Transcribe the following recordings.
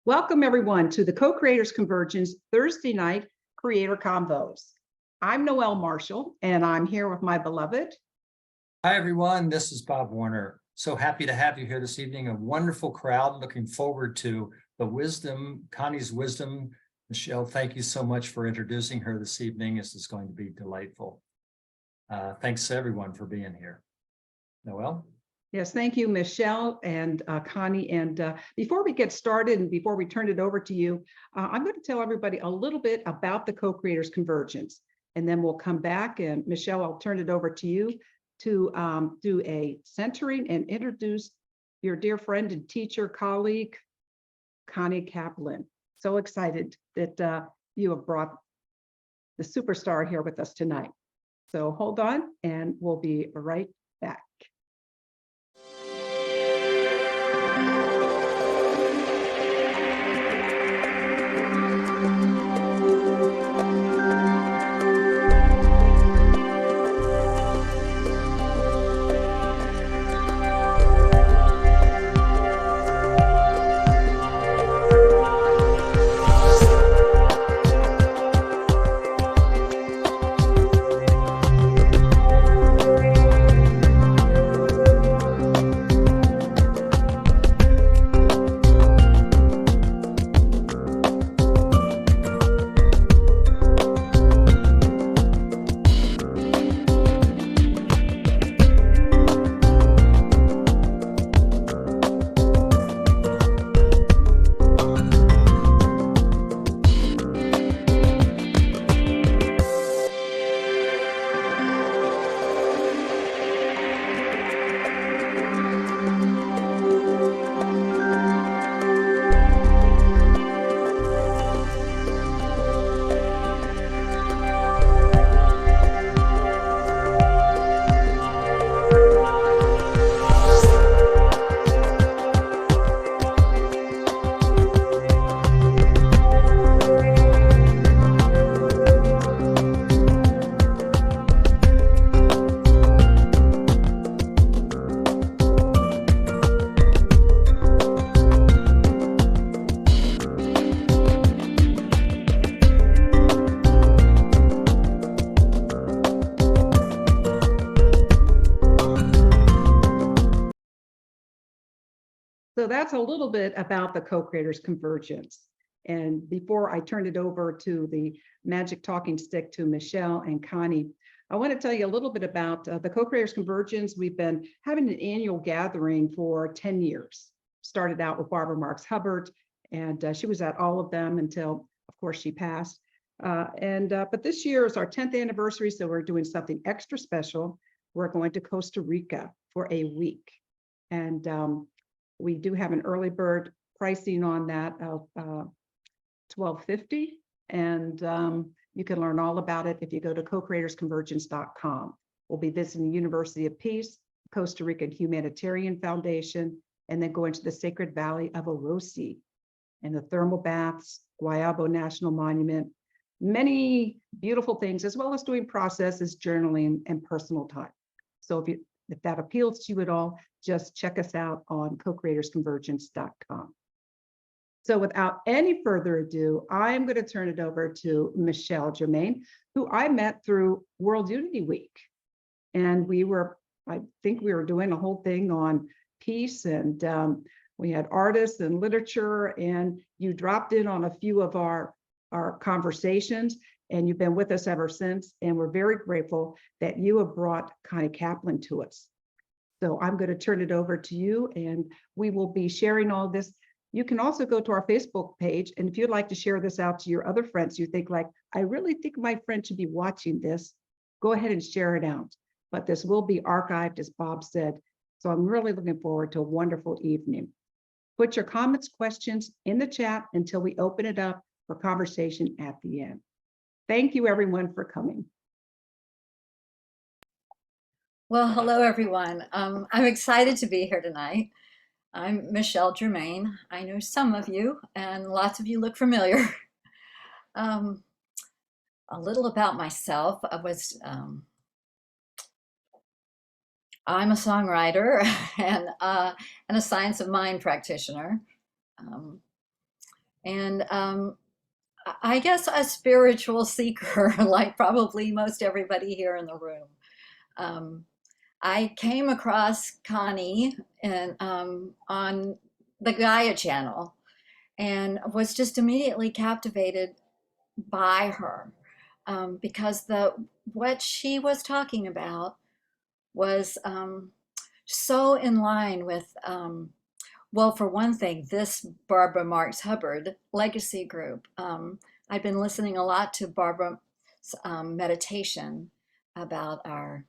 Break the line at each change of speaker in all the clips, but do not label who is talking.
Welcome everyone to the Co-Creators Convergence Thursday night Creator Convos. I'm Noelle Marshall and I'm here with my beloved.
Hi everyone, this is Bob Warner. So happy to have you here this evening. A wonderful crowd. Looking forward to the wisdom, Connie's wisdom. Michele, thank you so much for introducing her this evening. This is going to be delightful. Thanks to everyone for being here. Noelle?
Yes, thank you, Michele and Connie. And before we get started and before we turn it over to you, I'm going to tell everybody a little bit about the Co-Creators Convergence. And then we'll come back and Michele, I'll turn it over to you to do a centering and introduce your dear friend and teacher colleague, Connie Kaplan. So excited that you have brought the superstar here with us tonight. So hold on and we'll be right back. So that's a little bit about the Co-Creators Convergence. And before I turn it over to the magic talking stick to Michele and Connie, I want to tell you a little bit about the Co-Creators Convergence. We've been having an annual gathering for 10 years. Started out with Barbara Marks Hubbard, and she was at all of them until, of course, she passed. But this year is our 10th anniversary, so we're doing something extra special. We're going to Costa Rica for a week. And we do have an early bird pricing on that of $12.50, and you can learn all about it if you go to co-creatorsconvergence.com. We'll be visiting the University of Peace, Costa Rican Humanitarian Foundation, and then going to the Sacred Valley of Orosi and the thermal baths, Guayabo National Monument, many beautiful things, as well as doing processes, journaling, and personal time. So if that appeals to you at all, just check us out on co-creatorsconvergence.com. So without any further ado, I'm going to turn it over to Michele Germain, who I met through World Unity Week. And I think we were doing a whole thing on peace, and we had artists and literature, and you dropped in on a few of our conversations, and you've been with us ever since. And we're very grateful that you have brought Connie Kaplan to us. So I'm going to turn it over to you, and we will be sharing all this. You can also go to our Facebook page, and if you'd like to share this out to your other friends, you think like, I really think my friend should be watching this, go ahead and share it out. But this will be archived, as Bob said. So I'm really looking forward to a wonderful evening. Put your comments, questions in the chat until we open it up for conversation at the end. Thank you, everyone, for coming.
Well, hello, everyone. I'm excited to be here tonight. I'm Michele Germain. I know some of you, and lots of you look familiar. A little about myself. I'm a songwriter and a science of mind practitioner. And I guess a spiritual seeker, like probably most everybody here in the room. Um, I came across Connie and on the Gaia channel and was just immediately captivated by her because the what she was talking about was so in line with well, for one thing, this Barbara Marx Hubbard legacy group. I've been listening a lot to Barbara's meditation about our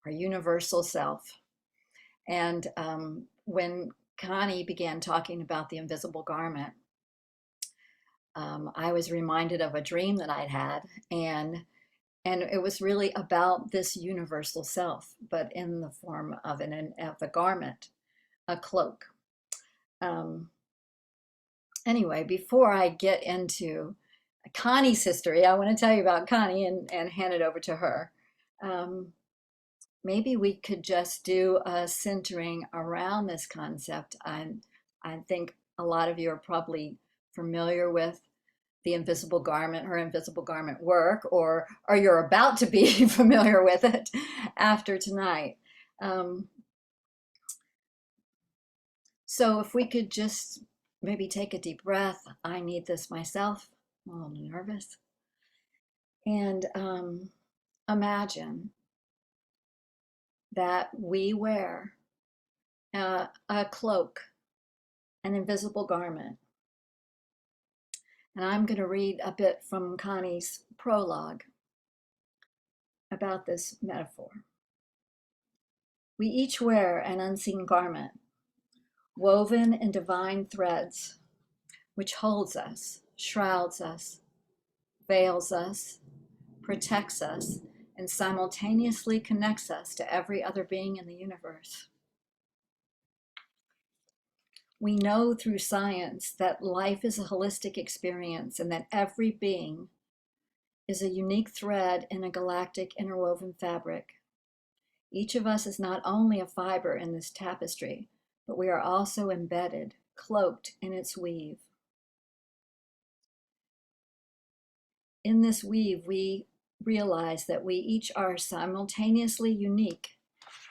universal self. And when Connie began talking about the invisible garment, I was reminded of a dream that I'd had, and it was really about this universal self, but in the form of a garment, a cloak. Anyway, before I get into Connie's history, I want to tell you about Connie and hand it over to her. Um, Maybe we could just do a centering around this concept. I think a lot of you are probably familiar with the invisible garment, her invisible garment work, or you're about to be familiar with it after tonight. So if we could just maybe take a deep breath. I need this myself. I'm a little nervous. And imagine that we wear a cloak, an invisible garment. And I'm going to read a bit from Connie's prologue about this metaphor. We each wear an unseen garment, woven in divine threads, which holds us, shrouds us, veils us, protects us, and simultaneously connects us to every other being in the universe. We know through science that life is a holistic experience and that every being is a unique thread in a galactic interwoven fabric. Each of us is not only a fiber in this tapestry, but we are also embedded, cloaked in its weave. In this weave, we realize that we each are simultaneously unique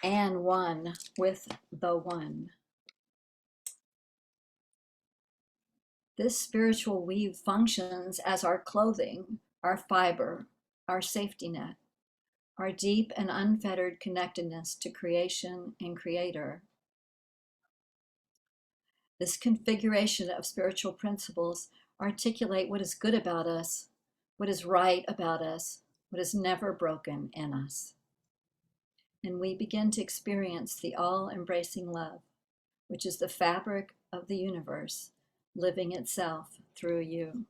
and one with the one. This spiritual weave functions as our clothing, our fiber, our safety net, our deep and unfettered connectedness to creation and creator. This configuration of spiritual principles articulate what is good about us, what is right about us, what is never broken in us. And we begin to experience the all-embracing love, which is the fabric of the universe, living itself through you.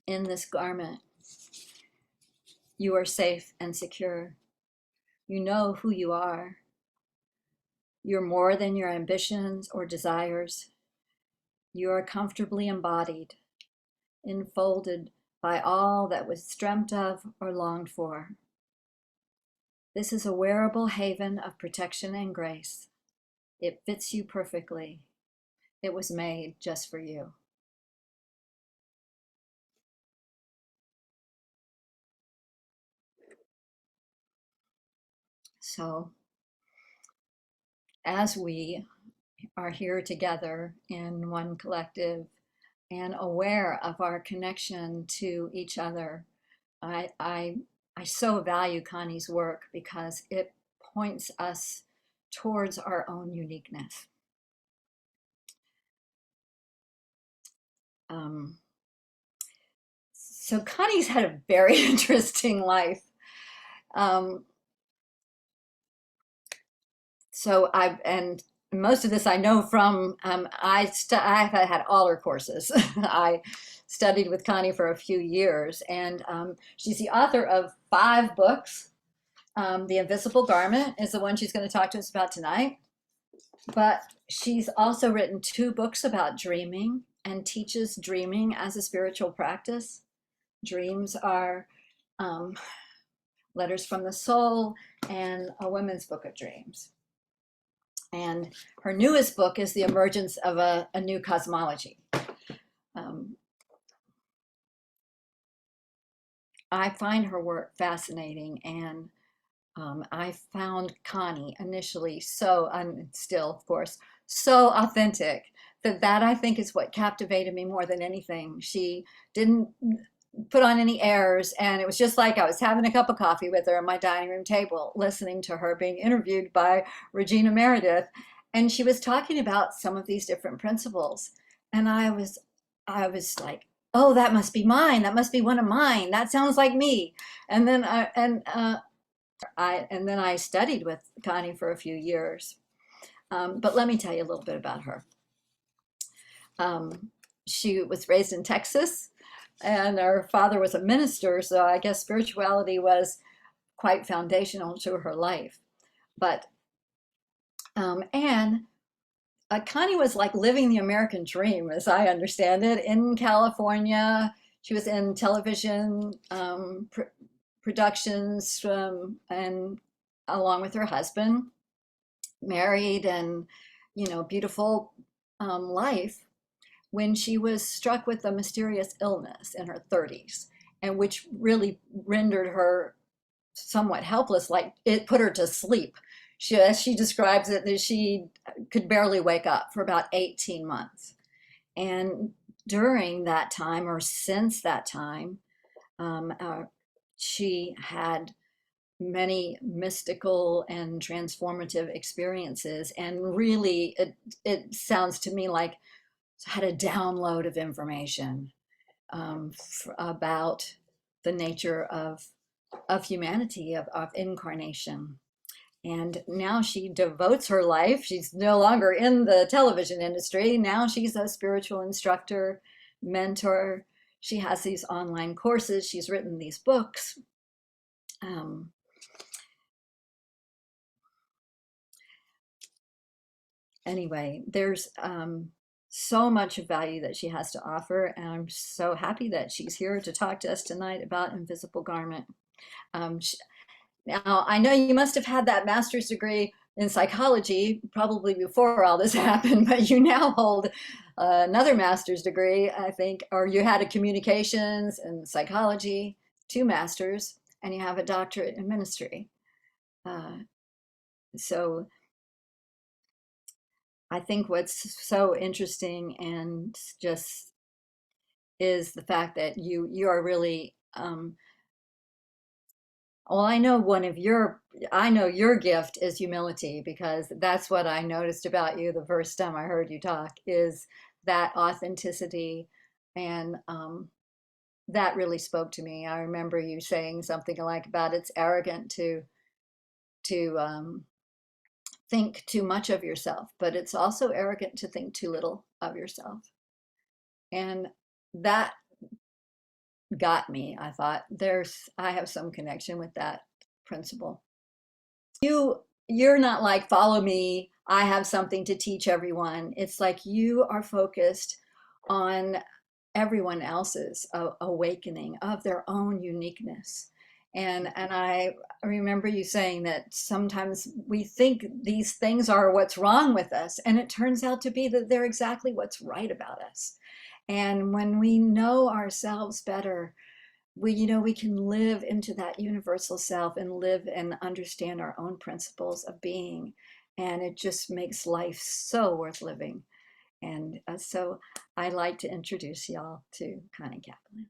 In this garment, you are safe and secure. You know who you are. You're more than your ambitions or desires. You are comfortably embodied, enfolded by all that was dreamt of or longed for. This is a wearable haven of protection and grace. It fits you perfectly. It was made just for you. So, as we are here together in one collective and aware of our connection to each other, I so value Connie's work because it points us towards our own uniqueness. So Connie's had a very interesting life. And most of this I know from, I've had all her courses. I studied with Connie for a few years, and she's the author of 5 books. The Invisible Garment is the one she's going to talk to us about tonight. But she's also written 2 books about dreaming and teaches dreaming as a spiritual practice. Dreams are Letters from the Soul and A Women's Book of Dreams. And her newest book is The Emergence of a New Cosmology. I find her work fascinating, and I found Connie initially so, and still, of course, so authentic that I think is what captivated me more than anything. She didn't put on any airs, and it was just like I was having a cup of coffee with her at my dining room table, listening to her being interviewed by Regina Meredith, and she was talking about some of these different principles, and I was like, oh, that must be mine. That must be one of mine. That sounds like me. And then I studied with Connie for a few years. But let me tell you a little bit about her. She was raised in Texas, and her father was a minister, so I guess spirituality was quite foundational to her life. But and Connie was like living the American dream, as I understand it, in California. She was in television productions, and along with her husband, married, and beautiful life, when she was struck with a mysterious illness in her 30s, and which really rendered her somewhat helpless, like it put her to sleep. As she describes it, that she could barely wake up for about 18 months. And during that time, or since that time, she had many mystical and transformative experiences. And really, it sounds to me like had a download of information about the nature of humanity, of incarnation. And now she devotes her life. She's no longer in the television industry. Now she's a spiritual instructor, mentor. She has these online courses. She's written these books. Anyway, there's so much value that she has to offer, and I'm so happy that she's here to talk to us tonight about Invisible Garment. Now, I know you must have had that master's degree in psychology probably before all this happened, but you now hold another master's degree, I think, or you had a communications and psychology, 2 masters, and you have a doctorate in ministry. So I think what's so interesting and just is the fact that you are really well, I know your gift is humility, because that's what I noticed about you the first time I heard you talk, is that authenticity, and that really spoke to me. I remember you saying something like about it's arrogant to think too much of yourself, but it's also arrogant to think too little of yourself. And that got me. I thought I have some connection with that principle. You're not like, follow me, I have something to teach everyone. It's like you are focused on everyone else's awakening of their own uniqueness. And I remember you saying that sometimes we think these things are what's wrong with us, and it turns out to be that they're exactly what's right about us. And when we know ourselves better, we can live into that universal self and live and understand our own principles of being. And it just makes life so worth living. And so I'd like to introduce y'all to Connie Kaplan.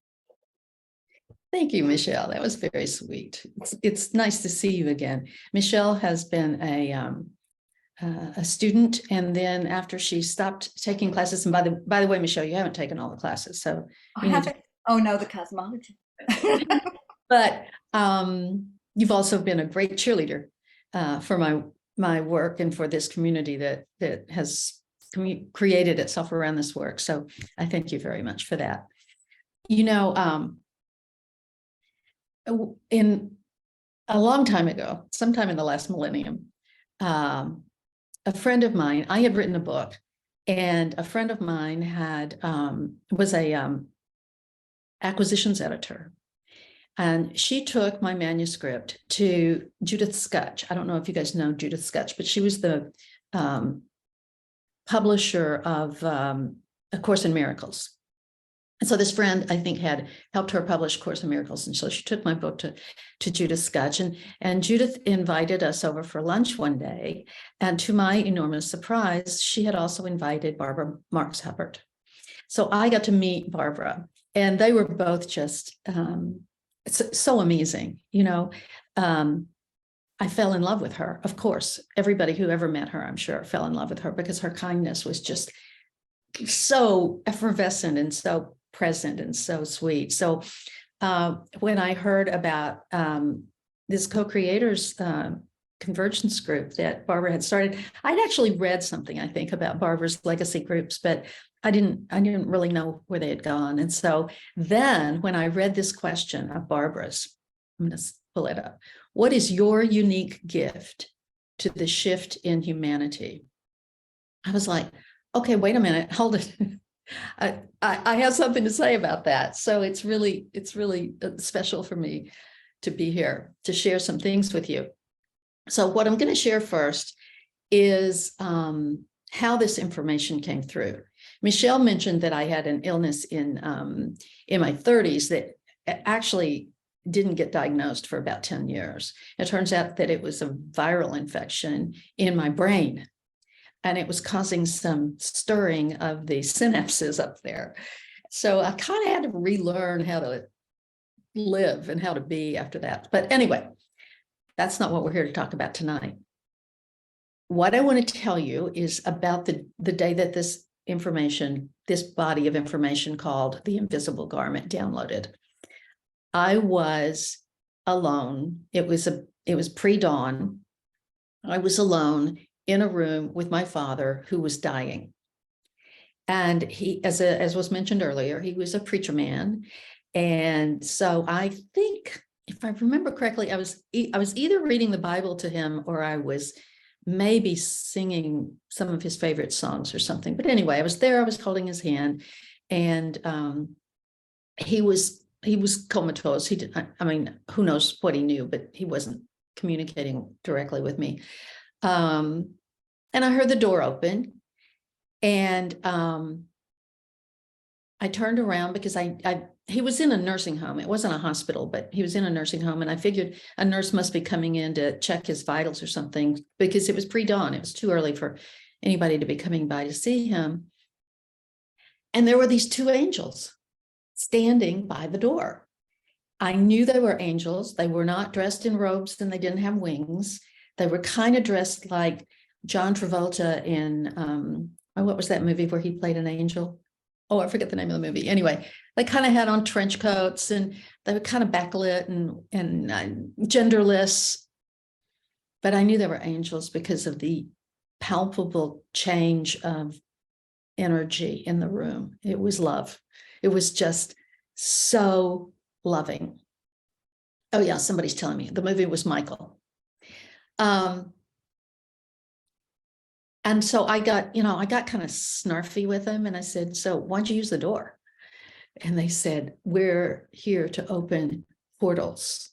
Thank you, Michele. That was very sweet. It's nice to see you again. Michele has been a student, and then after she stopped taking classes, and by the way, Michele, you haven't taken all the classes, so
I haven't. Oh no, the cosmology.
but you've also been a great cheerleader for my work and for this community that has created itself around this work. So I thank you very much for that. In a long time ago, sometime in the last millennium, a friend of mine, I had written a book, and a friend of mine was a acquisitions editor. And she took my manuscript to Judith Skutch. I don't know if you guys know Judith Skutch, but she was the publisher of A Course in Miracles. And so this friend, I think, had helped her publish Course in Miracles. And so she took my book to Judith Scutch. And Judith invited us over for lunch one day. And to my enormous surprise, she had also invited Barbara Marx Hubbard. So I got to meet Barbara, and they were both just so amazing. I fell in love with her. Of course, everybody who ever met her, I'm sure, fell in love with her because her kindness was just so effervescent and so present and so sweet. So when I heard about this co-creators convergence group that Barbara had started, I'd actually read something, I think, about Barbara's legacy groups, but I didn't really know where they had gone. And so then when I read this question of Barbara's, I'm going to pull it up. What is your unique gift to the shift in humanity? I was like, okay, wait a minute, hold it. I have something to say about that. So it's really special for me to be here to share some things with you. So what I'm going to share first is how this information came through. Michele mentioned that I had an illness in my 30s that actually didn't get diagnosed for about 10 years. It turns out that it was a viral infection in my brain, and it was causing some stirring of the synapses up there. So I kind of had to relearn how to live and how to be after that. But anyway, that's not what we're here to talk about tonight. What I want to tell you is about the day that this body of information called the Invisible Garment downloaded. I was alone. It was pre-dawn. I was alone in a room with my father, who was dying. And he, as was mentioned earlier, he was a preacher man. And so I think, if I remember correctly, I was either reading the Bible to him or I was maybe singing some of his favorite songs or something. But anyway, I was there, I was holding his hand, and he was comatose. He did, I mean, who knows what he knew, but he wasn't communicating directly with me. And I heard the door open, and I turned around because he was in a nursing home. It wasn't a hospital, but he was in a nursing home. And I figured a nurse must be coming in to check his vitals or something, because it was pre-dawn. It was too early for anybody to be coming by to see him. And there were these two angels standing by the door. I knew they were angels. They were not dressed in robes, and they didn't have wings. They were kind of dressed like John Travolta in, what was that movie where he played an angel? Oh, I forget the name of the movie. Anyway, they kind of had on trench coats, and they were kind of backlit and genderless. But I knew they were angels because of the palpable change of energy in the room. It was love. It was just so loving. Oh yeah, somebody's telling me the movie was Michael. And so I got kind of snarfy with them, and I said, so why'd you use the door? And they said, we're here to open portals.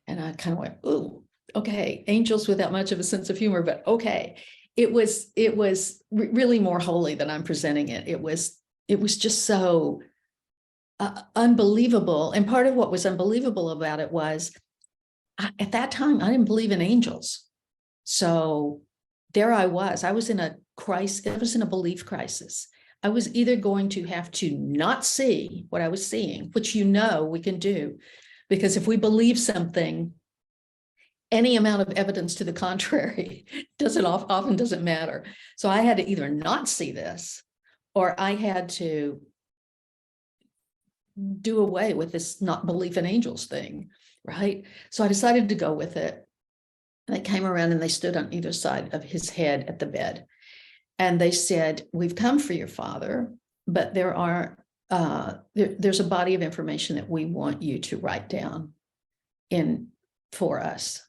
And I kind of went, ooh, okay, angels without much of a sense of humor, but okay. It was really more holy than I'm presenting it. It was just so unbelievable. And part of what was unbelievable about it was, at that time, I didn't believe in angels. So there I was in a crisis. I was in a belief crisis. I was either going to have to not see what I was seeing, which we can do, because if we believe something, any amount of evidence to the contrary often doesn't matter. So I had to either not see this, or I had to do away with this not belief in angels thing, right? So I decided to go with it. And they came around and they stood on either side of his head at the bed. And they said, we've come for your father, but there's a body of information that we want you to write down for us.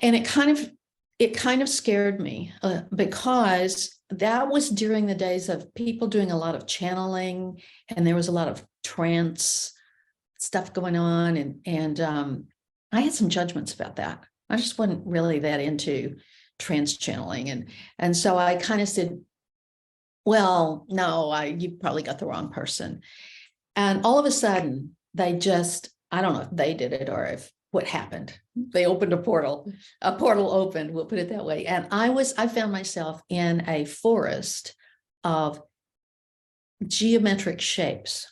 And it kind of scared me because that was during the days of people doing a lot of channeling, and there was a lot of trance stuff going on. And I had some judgments about that. I just wasn't really that into trance channeling. And so I kind of said, well, no, you probably got the wrong person. And all of a sudden, they just, I don't know if they did it or if what happened. They opened a portal opened, we'll put it that way. And I found myself in a forest of geometric shapes.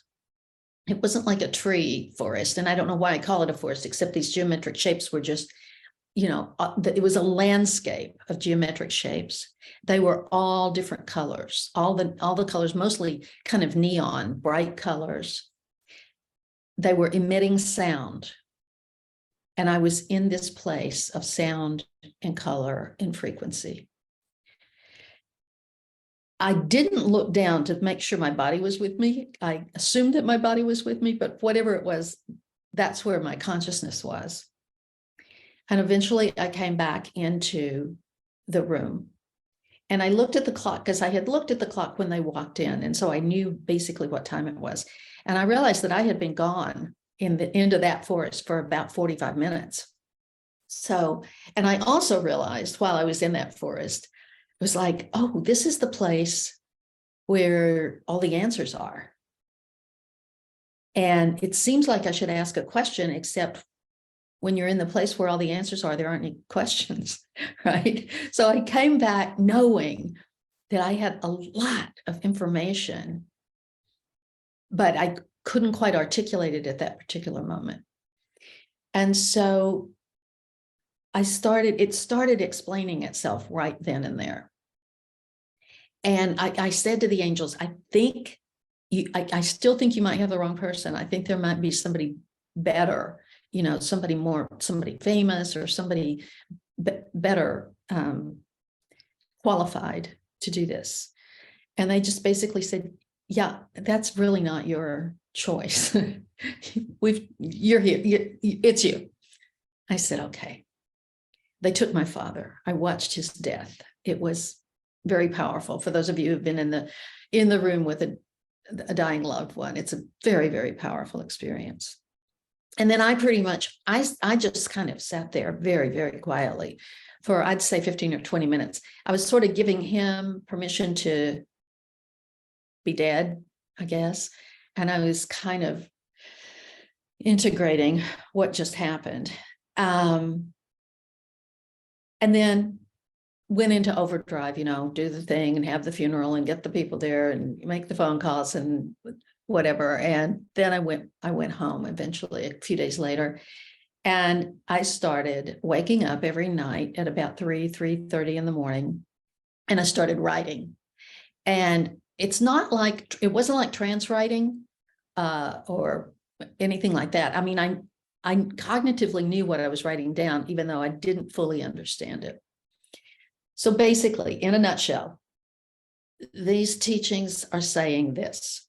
It wasn't like a tree forest, and I don't know why I call it a forest, except these geometric shapes were just, it was a landscape of geometric shapes. They were all different colors, all the colors, mostly kind of neon, bright colors. They were emitting sound. And I was in this place of sound and color and frequency. I didn't look down to make sure my body was with me. I assumed that my body was with me, but whatever it was, that's where my consciousness was. And eventually I came back into the room and I looked at the clock because I had looked at the clock when they walked in. And so I knew basically what time it was. And I realized that I had been gone in the end of that forest for about 45 minutes. So, and I also realized while I was in that forest, it was like, oh, this is the place where all the answers are. And it seems like I should ask a question, except when you're in the place where all the answers are, there aren't any questions, right? So I came back knowing that I had a lot of information, but I couldn't quite articulate it at that particular moment. And so it started explaining itself right then and there. And I said to the angels, I still think you might have the wrong person. I think there might be somebody better, somebody famous or somebody better qualified to do this. And they just basically said, yeah, that's really not your choice. You're here, it's you. I said, okay. They took my father. I watched his death. It was very powerful. For those of you who've been in the room with a dying loved one, it's a very, very powerful experience. And then I just kind of sat there very, very quietly for, I'd say 15 or 20 minutes. I was sort of giving him permission to be dead, I guess. And I was kind of integrating what just happened. And then went into overdrive, do the thing and have the funeral and get the people there and make the phone calls and whatever. And then I went home eventually a few days later, and I started waking up every night at about 3:30 in the morning, and I started writing. And it wasn't like trance writing or anything like that. I mean, I cognitively knew what I was writing down, even though I didn't fully understand it. So basically, in a nutshell, these teachings are saying this.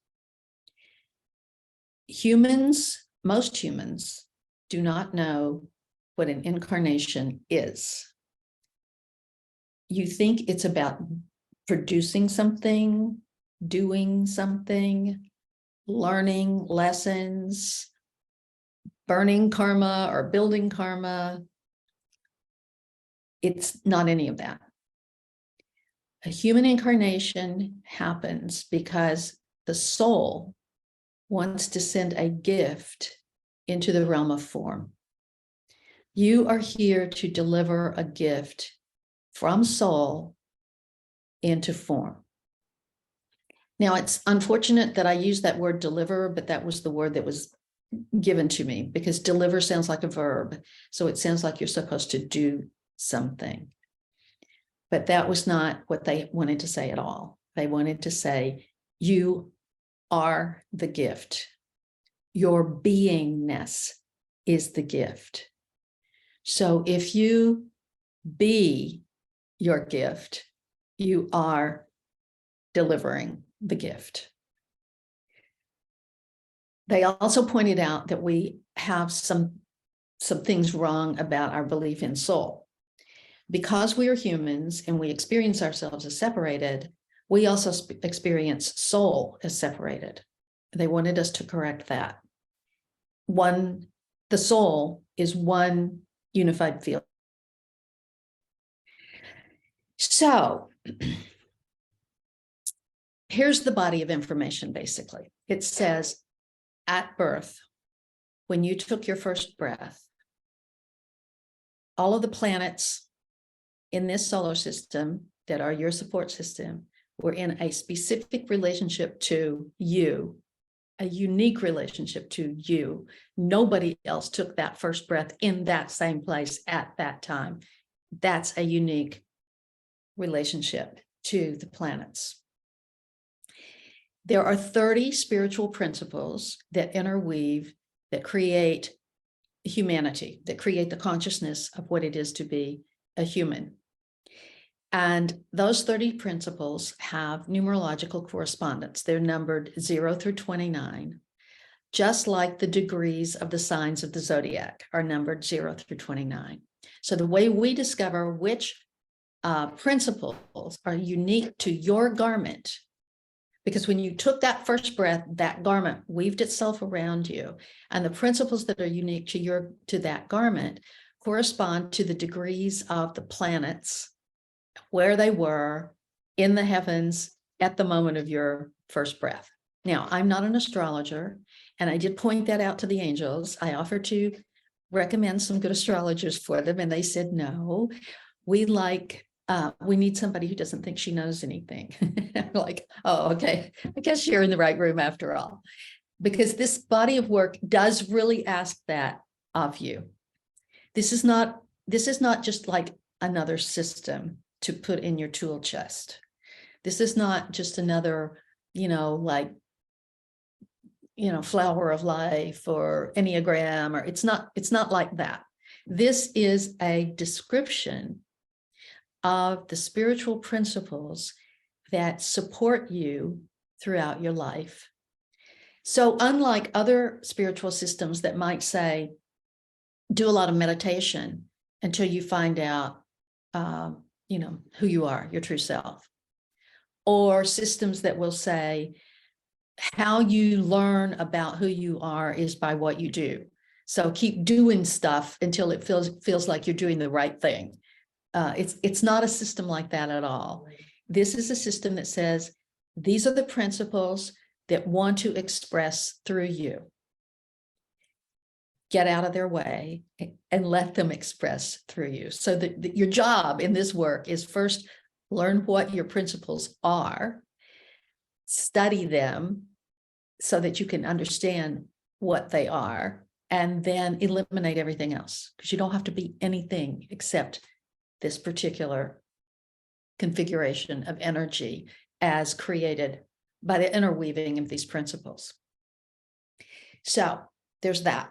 Most humans do not know what an incarnation is. You think it's about producing something, doing something, learning lessons, burning karma or building karma. It's not any of that. A human incarnation happens because the soul wants to send a gift into the realm of form. You are here to deliver a gift from soul into form. Now, it's unfortunate that I use that word deliver, but that was the word that was given to me, because deliver sounds like a verb. So it sounds like you're supposed to do something. But that was not what they wanted to say at all. They wanted to say, you are the gift. Your beingness is the gift. So if you be your gift, you are delivering the gift. They also pointed out that we have some things wrong about our belief in soul. Because we are humans and we experience ourselves as separated, we also experience soul as separated. They wanted us to correct that. The soul is one unified field. So here's the body of information, basically. It says, at birth, when you took your first breath, all of the planets in this solar system that are your support system were in a specific relationship to you, a unique relationship to you. Nobody else took that first breath in that same place at that time. That's a unique relationship to the planets. There are 30 spiritual principles that interweave, that create humanity, that create the consciousness of what it is to be a human. And those 30 principles have numerological correspondence. They're numbered 0 through 29, just like the degrees of the signs of the zodiac are numbered 0 through 29. So the way we discover which principles are unique to your garment, because when you took that first breath, that garment weaved itself around you, and the principles that are unique to that garment correspond to the degrees of the planets, where they were in the heavens at the moment of your first breath. Now, I'm not an astrologer, and I did point that out to the angels. I offered to recommend some good astrologers for them, and they said, no, we need somebody who doesn't think she knows anything. I'm like, oh, okay, I guess you're in the right room after all, because this body of work does really ask that of you. This is not just like another system to put in your tool chest. This is not just another, flower of life or Enneagram, or it's not like that. This is a description of the spiritual principles that support you throughout your life. So unlike other spiritual systems that might say, do a lot of meditation until you find out, who you are, your true self, or systems that will say, how you learn about who you are is by what you do. So keep doing stuff until it feels like you're doing the right thing. It's not a system like that at all. This is a system that says, these are the principles that want to express through you. Get out of their way and let them express through you. So that your job in this work is first learn what your principles are, study them so that you can understand what they are, and then eliminate everything else, because you don't have to be anything except this particular configuration of energy as created by the interweaving of these principles. So there's that.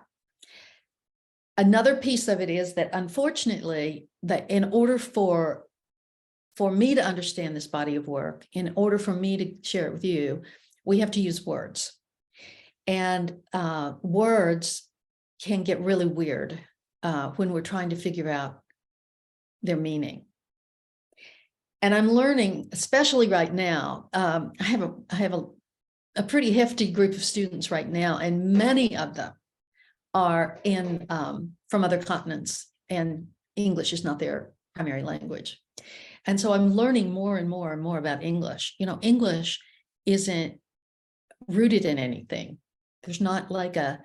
Another piece of it is that, unfortunately, that in order for me to understand this body of work, in order for me to share it with you, we have to use words. And words can get really weird when we're trying to figure out their meaning. And I'm learning, especially right now, I have a pretty hefty group of students right now, and many of them are from other continents, and English is not their primary language. And so I'm learning more and more and more about English. English isn't rooted in anything. There's not like an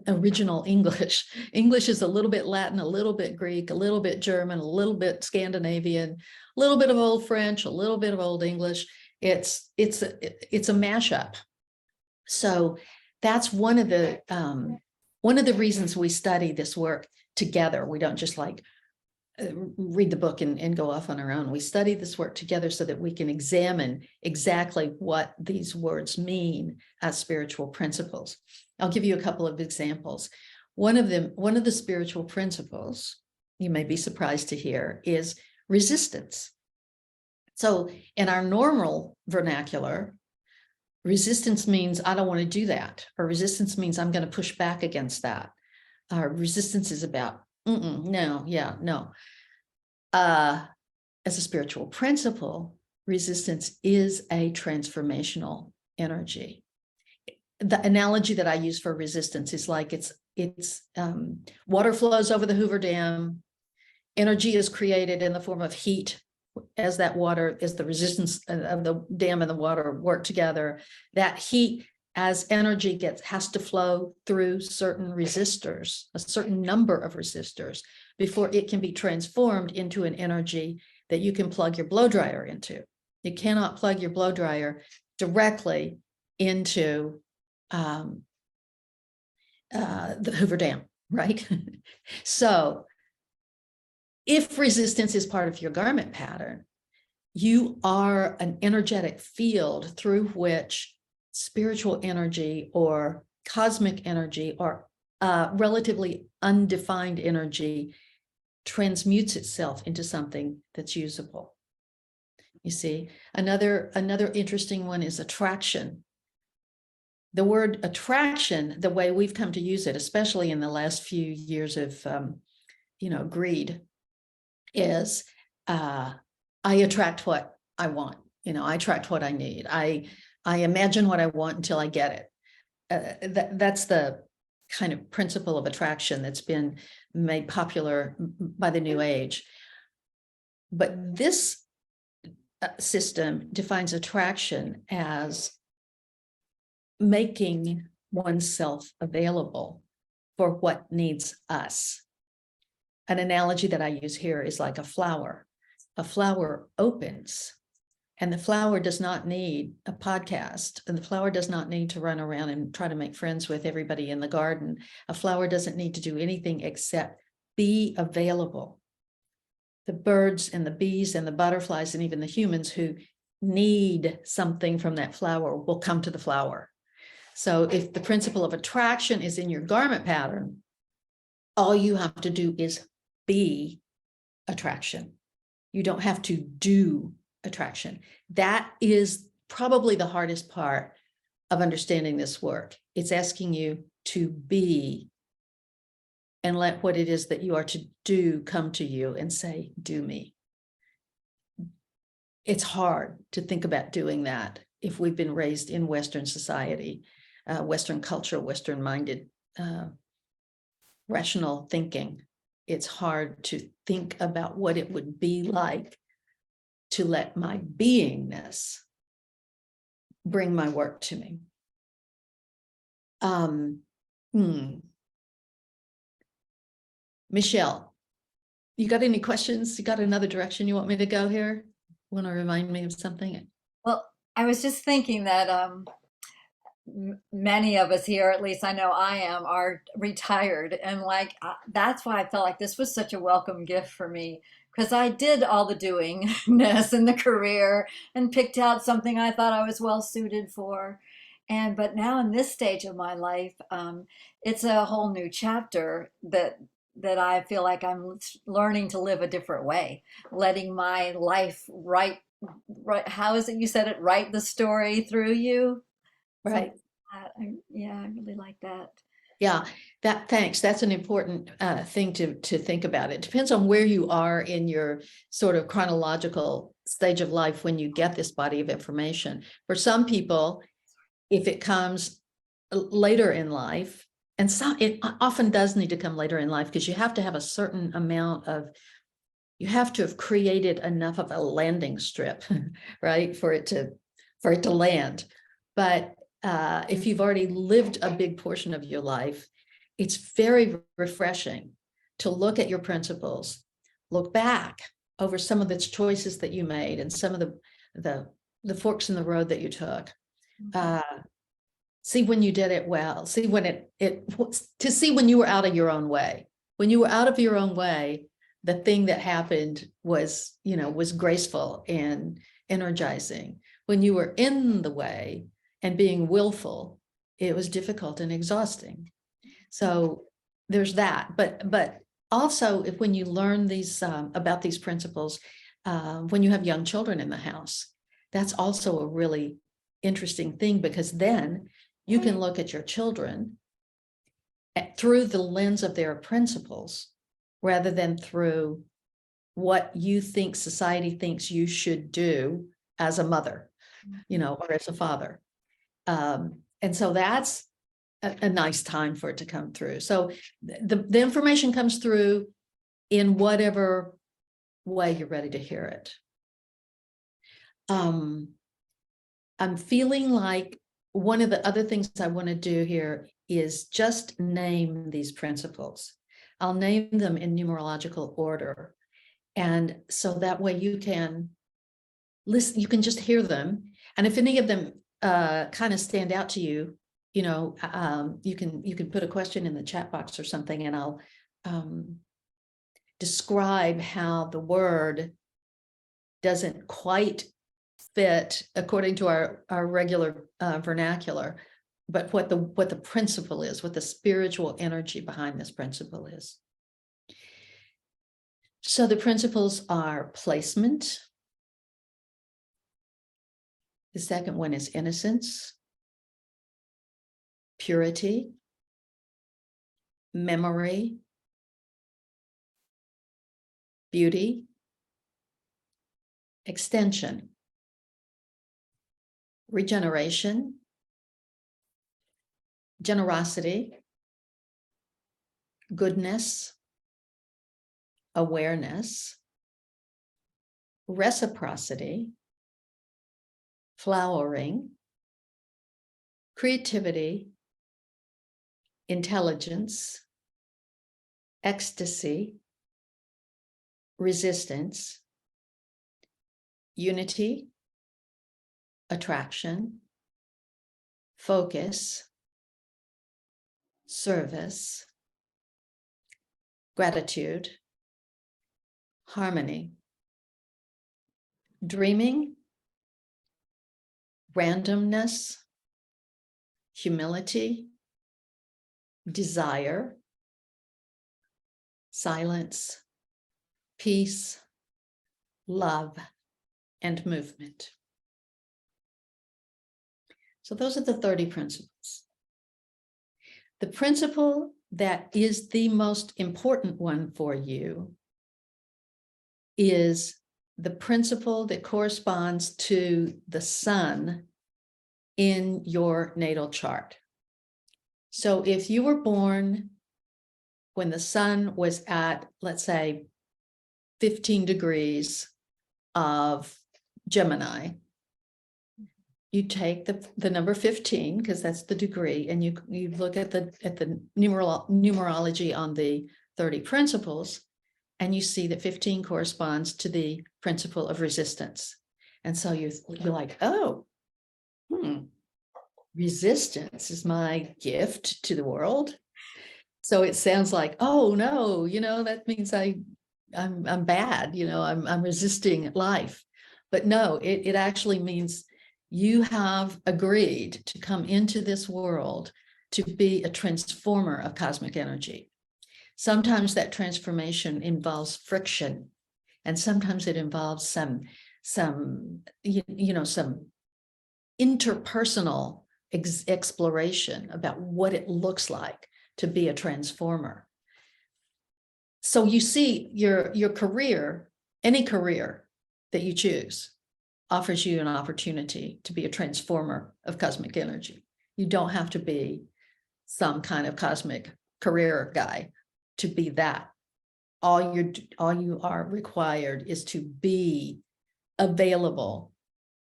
original English. English is a little bit Latin, a little bit Greek, a little bit German, a little bit Scandinavian, a little bit of Old French, a little bit of Old English. It's a mashup. So that's one of the reasons we study this work together. We don't just read the book and go off on our own. We study this work together so that we can examine exactly what these words mean as spiritual principles. I'll give you a couple of examples. One of the spiritual principles, you may be surprised to hear, is resistance. So in our normal vernacular, resistance means I don't want to do that, or resistance means I'm going to push back against that. Resistance is about no. As a spiritual principle, resistance is a transformational energy. The analogy that I use for resistance is like it's water flows over the Hoover Dam. Energy is created in the form of heat as that water, as the resistance of the dam and the water work together, that heat as energy has to flow through certain resistors, a certain number of resistors, before it can be transformed into an energy that you can plug your blow dryer into. You cannot plug your blow dryer directly into the Hoover Dam, right? So if resistance is part of your garment pattern, you are an energetic field through which spiritual energy or cosmic energy or relatively undefined energy transmutes itself into something that's usable. You see, another interesting one is attraction. The word attraction, the way we've come to use it, especially in the last few years of greed, is I attract what I want. I attract what I need. I imagine what I want until I get it. That's the kind of principle of attraction that's been made popular by the New Age. But this system defines attraction as making oneself available for what needs us. An analogy that I use here is like a flower. A flower opens, and the flower does not need a podcast, and the flower does not need to run around and try to make friends with everybody in the garden. A flower doesn't need to do anything except be available. The birds and the bees and the butterflies and even the humans who need something from that flower will come to the flower. So if the principle of attraction is in your garment pattern, all you have to do is be attraction. You don't have to do attraction. That is probably the hardest part of understanding this work. It's asking you to be and let what it is that you are to do come to you and say, do me. It's hard to think about doing that if we've been raised in Western society, Western culture, Western-minded, rational thinking. It's hard to think about what it would be like to let my beingness bring my work to me. Michele, you got any questions? You got another direction you want me to go here? Want to remind me of something?
Well, I was just thinking that many of us here, at least I know I am, are retired, and that's why I felt like this was such a welcome gift for me, because I did all the doingness in the career and picked out something I thought I was well suited for. But now in this stage of my life, it's a whole new chapter that I feel like I'm learning to live a different way, letting my life write. How is it you said it? Write the story through you.
Right.
Yeah, I really like that.
Yeah, thanks. That's an important thing to think about. It depends on where you are in your sort of chronological stage of life when you get this body of information. For some people, if it comes later in life, and it often does need to come later in life, because you have to have a certain amount of, you have to have created enough of a landing strip, right, for it to land. But if you've already lived a big portion of your life, it's very refreshing to look at your principles, look back over some of the choices that you made and some of the forks in the road that you took. See when you did it well, see when to see when you were out of your own way. When you were out of your own way, the thing that happened was graceful and energizing. When you were in the way and being willful, it was difficult and exhausting. So there's that. But also, when you learn these about these principles, when you have young children in the house, that's also a really interesting thing, because then you can look at your children through the lens of their principles, rather than through what you think society thinks you should do as a mother, or as a father. And so that's a nice time for it to come through. So the information comes through in whatever way you're ready to hear it. I'm feeling like one of the other things I want to do here is just name these principles. I'll name them in numerological order. And so that way you can listen, you can just hear them. And if any of them kind of stand out to you, you know, you can put a question in the chat box or something, and I'll describe how the word doesn't quite fit according to our regular vernacular, but what the principle is, what the spiritual energy behind this principle is. So the principles are placement. The second one is innocence, purity, memory, beauty, extension, regeneration, generosity, goodness, awareness, reciprocity, flowering, creativity, intelligence, ecstasy, resistance, unity, attraction, focus, service, gratitude, harmony, dreaming, randomness, humility, desire, silence, peace, love, and movement. So those are the 30 principles. The principle that is the most important one for you is the principle that corresponds to the sun in your natal chart. So if you were born when the sun was at, let's say, 15 degrees of Gemini, you take the number 15, because that's the degree, and you look at the numerology on the 30 principles, and you see that 15 corresponds to the principle of resistance. And so you're like, oh, resistance is my gift to the world. So it sounds like, oh no, that means I'm bad, I'm resisting life. But no, it actually means you have agreed to come into this world to be a transformer of cosmic energy. Sometimes that transformation involves friction, and sometimes it involves some interpersonal exploration about what it looks like to be a transformer. So you see, your career, any career that you choose, offers you an opportunity to be a transformer of cosmic energy. You don't have to be some kind of cosmic career guy to be that. All you are required is to be available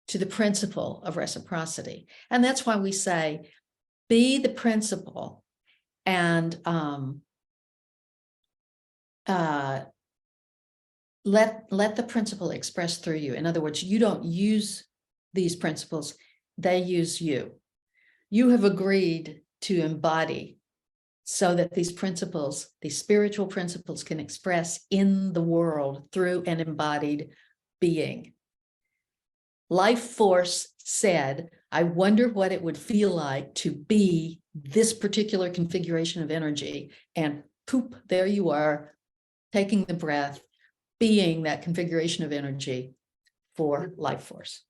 to the principle of reciprocity. And that's why we say, be the principle and let the principle express through you. In other words, you don't use these principles, they use you. You have agreed to embody so that these principles, these spiritual principles, can express in the world through an embodied being. Life force said, I wonder what it would feel like to be this particular configuration of energy. And poop, there you are, taking the breath, being that configuration of energy for life force.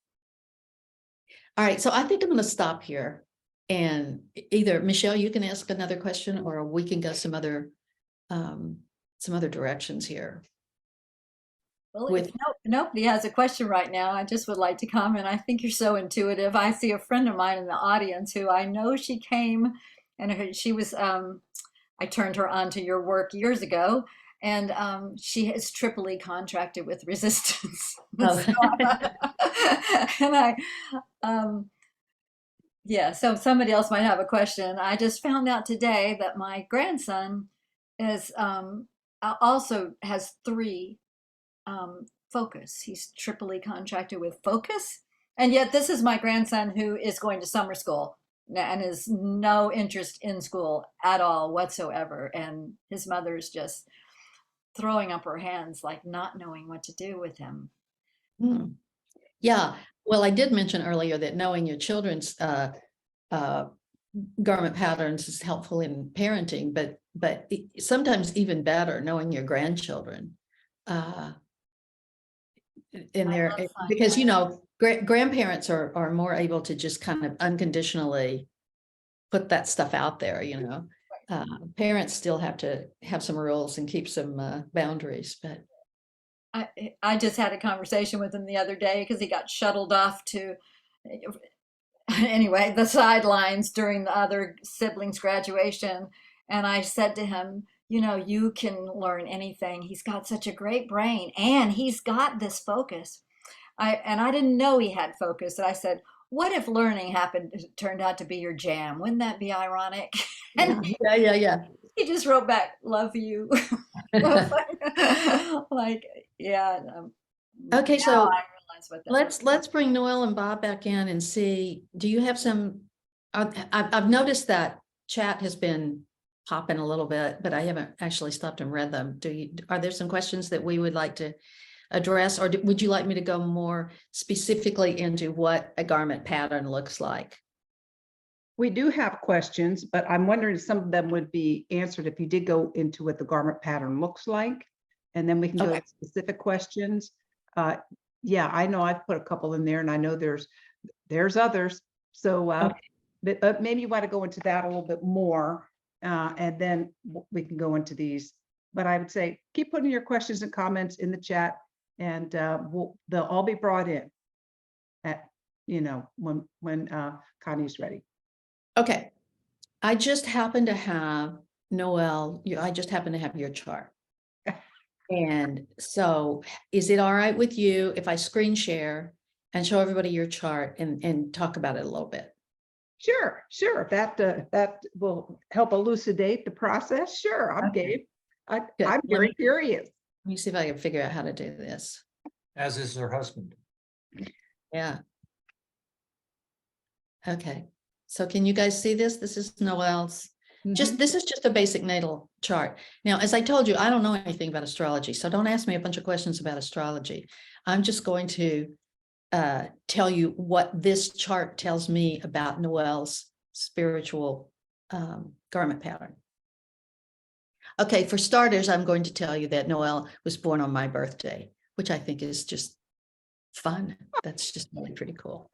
All right, so I think I'm going to stop here, and either Michele, you can ask another question, or we can go some other directions here.
Well, if nobody has a question right now, I just would like to comment. I think you're so intuitive. I see a friend of mine in the audience who I know she came, and she was, I turned her on to your work years ago, and she is triply contracted with resistance.
Oh.
And yeah, so somebody else might have a question. I just found out today that my grandson is also has three focus. He's triply contracted with focus. And yet this is my grandson who is going to summer school and is no interest in school at all whatsoever. And his mother's just throwing up her hands, like not knowing what to do with him.
Hmm. Yeah, well, I did mention earlier that knowing your children's garment patterns is helpful in parenting, but sometimes even better knowing your grandchildren. In there, because grandparents are more able to just kind of unconditionally put that stuff out there, parents still have to have some rules and keep some boundaries, but
I just had a conversation with him the other day because he got shuttled off to anyway the sidelines during the other siblings graduation, and I said to him, you can learn anything. He's got such a great brain and he's got this focus. I didn't know he had focus, and I said, what if learning turned out to be your jam? Wouldn't that be ironic? And
yeah.
he just wrote back, love you. Like, yeah.
Okay,
now
so
I realize what that
let's bring Noel and Bob back in and see, do you have some, I've noticed that chat has been popping a little bit, but I haven't actually stopped and read them. Are there some questions that we would like to address, or would you like me to go more specifically into what a garment pattern looks like?
We do have questions, but I'm wondering if some of them would be answered if you did go into what the garment pattern looks like, and then we can go to specific questions. Yeah, I know I've put a couple in there, and I know there's others. So but maybe you want to go into that a little bit more, and then we can go into these. But I would say keep putting your questions and comments in the chat, and they'll all be brought in at when Connie's ready.
Okay, I just happen to have Noel. I just happen to have your chart. And so is it all right with you if I screen share and show everybody your chart and talk about it a little bit?
Sure. That will help elucidate the process. Sure, I'm game. I'm very curious.
Let me see if I can figure out how to do this.
As is her husband.
Yeah. Okay. So can you guys see this? This is Noel's. This is just a basic natal chart. Now, as I told you, I don't know anything about astrology, so don't ask me a bunch of questions about astrology. I'm just going to tell you what this chart tells me about Noel's spiritual garment pattern. Okay, for starters, I'm going to tell you that Noel was born on my birthday, which I think is just fun. That's just really pretty cool.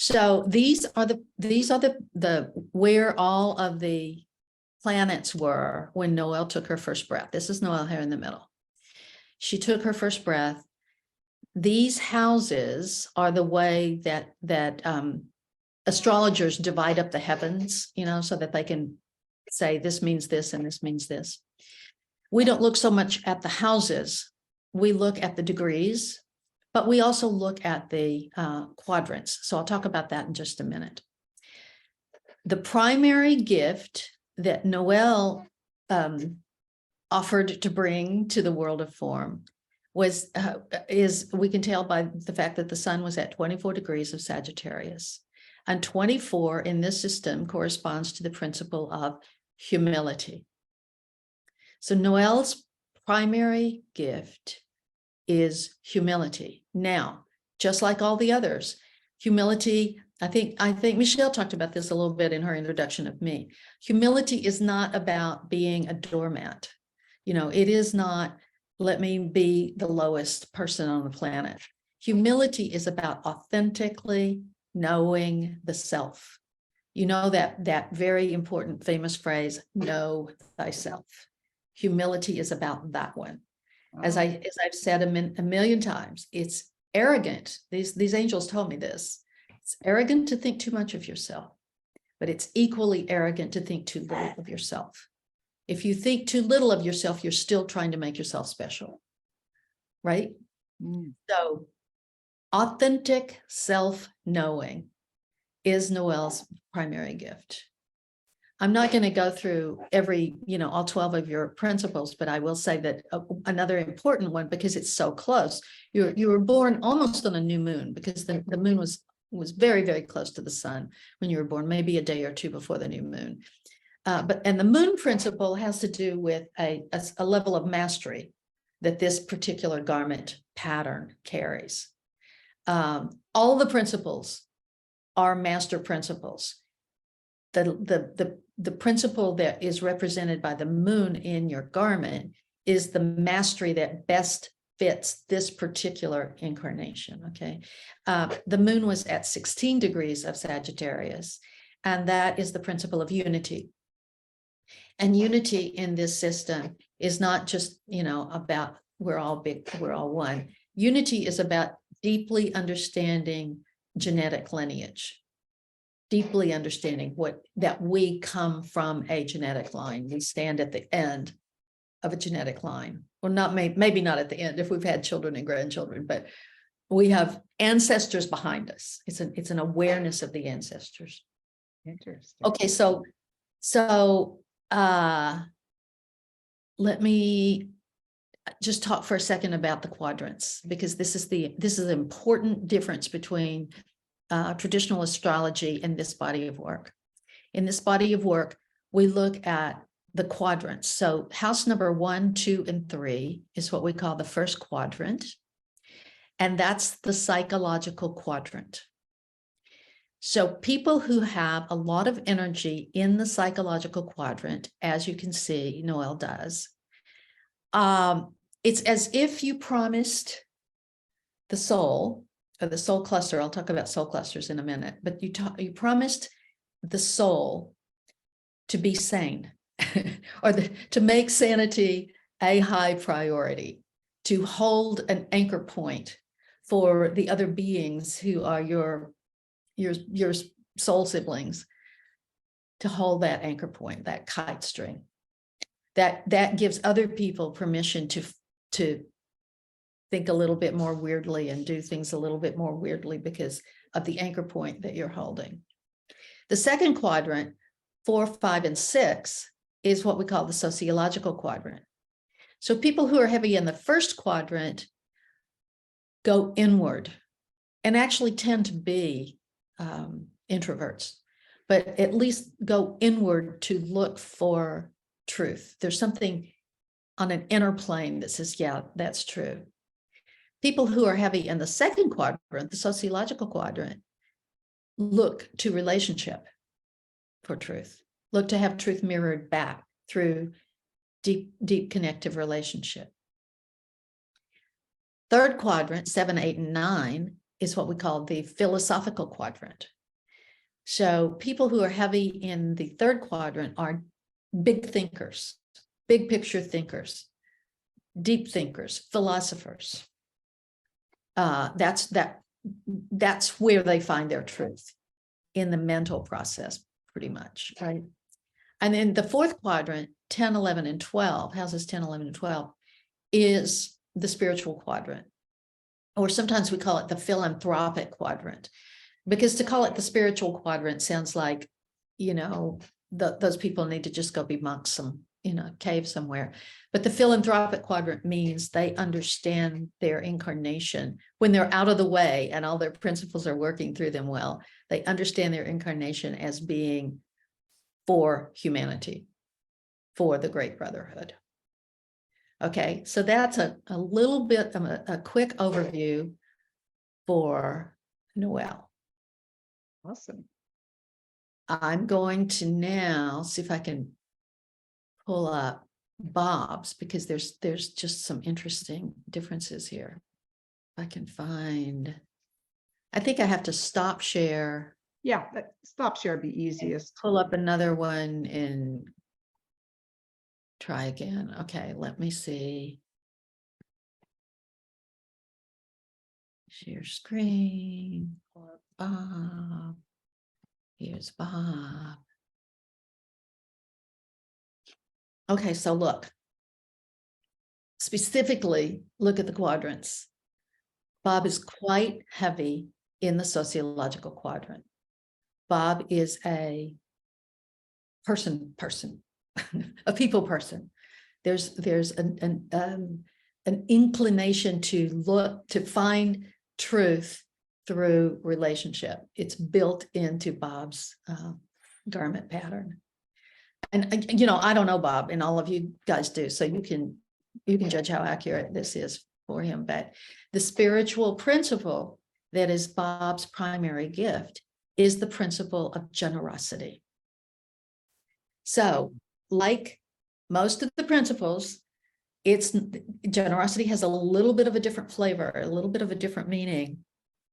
So these are the where all of the planets were when Noel took her first breath. This is Noel here in the middle. She took her first breath. These houses are the way that astrologers divide up the heavens, so that they can say this means this and this means this. We don't look so much at the houses. We look at the degrees, but we also look at the quadrants. So I'll talk about that in just a minute. The primary gift that Noel offered to bring to the world of form is we can tell by the fact that the sun was at 24 degrees of Sagittarius. And 24 in this system corresponds to the principle of humility. So Noel's primary gift is humility. Now, just like all the others, humility, I think Michele talked about this a little bit in her introduction of me. Humility is not about being a doormat. It is not, let me be the lowest person on the planet. Humility is about authentically knowing the self. That very important famous phrase, know thyself. Humility is about that one. As I've said a million times, it's arrogant. These angels told me this. It's arrogant to think too much of yourself, but it's equally arrogant to think too little of yourself. If you think too little of yourself, you're still trying to make yourself special, right?
Mm.
So authentic self-knowing is Noelle's primary gift. I'm not going to go through every, all 12 of your principles, but I will say that another important one, because it's so close, you were born almost on a new moon, because the moon was very, very close to the sun when you were born, maybe a day or two before the new moon. And the moon principle has to do with a level of mastery that this particular garment pattern carries. All the principles are master principles. The principle that is represented by the moon in your garment is the mastery that best fits this particular incarnation. Okay. The moon was at 16 degrees of Sagittarius, and that is the principle of unity. And unity in this system is not just, about we're all big, we're all one. Unity is about deeply understanding genetic lineage, deeply understanding that we come from a genetic line. We stand at the end of a genetic line. Well, maybe not at the end if we've had children and grandchildren, but we have ancestors behind us. It's an awareness of the ancestors.
Interesting.
Okay, so let me just talk for a second about the quadrants, because this is an important difference between traditional astrology and this body of work. In this body of work, we look at the quadrants. So house number 1, 2, and 3 is what we call the first quadrant. And that's the psychological quadrant. So people who have a lot of energy in the psychological quadrant, as you can see, Noelle does, it's as if you promised the soul, or the soul cluster. I'll talk about soul clusters in a minute, but you promised the soul to be sane, or to make sanity a high priority, to hold an anchor point for the other beings who are your soul siblings, to hold that anchor point, that kite string. That gives other people permission to think a little bit more weirdly and do things a little bit more weirdly because of the anchor point that you're holding. The second quadrant, 4, 5, and 6, is what we call the sociological quadrant. So people who are heavy in the first quadrant go inward and actually tend to be introverts, but at least go inward to look for truth. There's something on an inner plane that says, yeah, that's true. People who are heavy in the second quadrant, the sociological quadrant, look to relationship for truth, look to have truth mirrored back through deep connective relationship. Third quadrant, 7, 8, and 9, is what we call the philosophical quadrant. So people who are heavy in the third quadrant are big thinkers, big picture thinkers, deep thinkers, philosophers. That's where they find their truth, in the mental process, pretty much, right? And then the fourth quadrant, 10, 11, and 12, houses 10, 11, and 12, is the spiritual quadrant, or sometimes we call it the philanthropic quadrant, because to call it the spiritual quadrant sounds like, those people need to just go be monks in a cave somewhere. But the philanthropic quadrant means they understand their incarnation when they're out of the way and all their principles are working through them well. They understand their incarnation as being for humanity, for the Great Brotherhood. Okay, so that's a little bit of a quick overview for Noelle.
Awesome.
I'm going to now see if I can pull up Bob's, because there's just some interesting differences here. I can find, I think I have to stop share.
Yeah, stop share would be easiest.
Pull up another one and try again. Okay, let me see. Share screen. Pull up Bob. Here's Bob. Okay, so look. Specifically, look at the quadrants. Bob is quite heavy in the sociological quadrant. Bob is a person, a people person. There's an inclination to find truth through relationship. It's built into Bob's garment pattern. And you know, I don't know Bob, and all of you guys do, so you can judge how accurate this is for him. But the spiritual principle that is Bob's primary gift is the principle of generosity. So, like most of the principles, generosity has a little bit of a different flavor, a little bit of a different meaning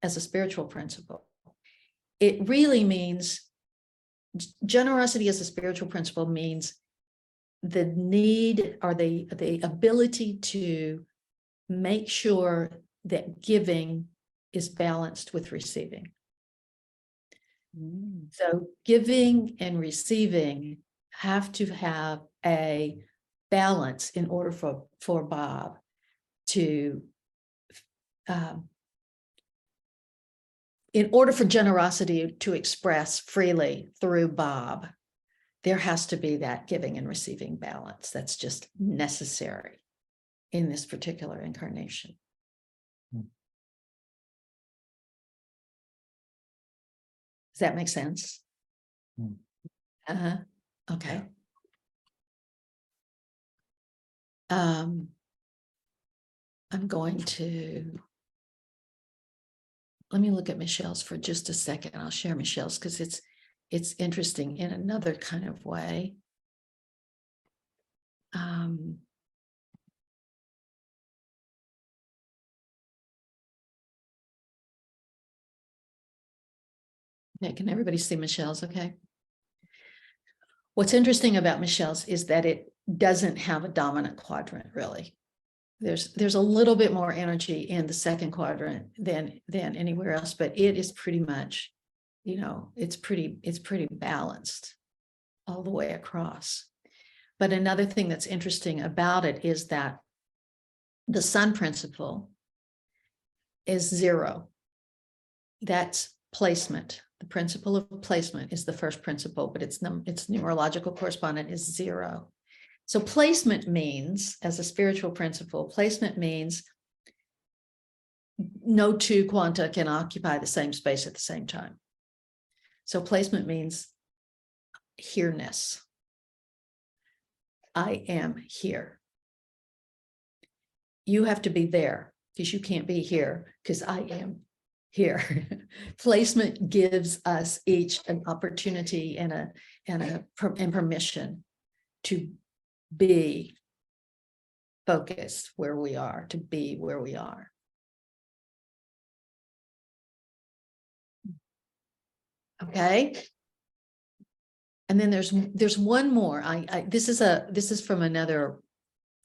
as a spiritual principle. It really means generosity as a spiritual principle means the need or the ability to make sure that giving is balanced with receiving. So giving and receiving have to have a balance in order for Bob to, in order for generosity to express freely through Bob, there has to be that giving and receiving balance. That's just necessary in this particular incarnation. Does that make sense? Okay. I'm going to, let me look at Michelle's for just a second. I'll share Michelle's because it's interesting in another kind of way. Okay, can everybody see Michelle's okay? What's interesting about Michelle's is that it doesn't have a dominant quadrant, really. There's a little bit more energy in the second quadrant than anywhere else, but it is pretty much, you know, it's pretty balanced all the way across. But another thing that's interesting about it is that the sun principle is 0. That's placement. The principle of placement is the first principle, but its numerological correspondent is 0. So placement means, as a spiritual principle, placement means no two quanta can occupy the same space at the same time. So placement means here-ness. I am here. You have to be there because you can't be here because I am here. Placement gives us each an opportunity and permission to be focused where we are, to be where we are. Okay. And then there's one more. This is from another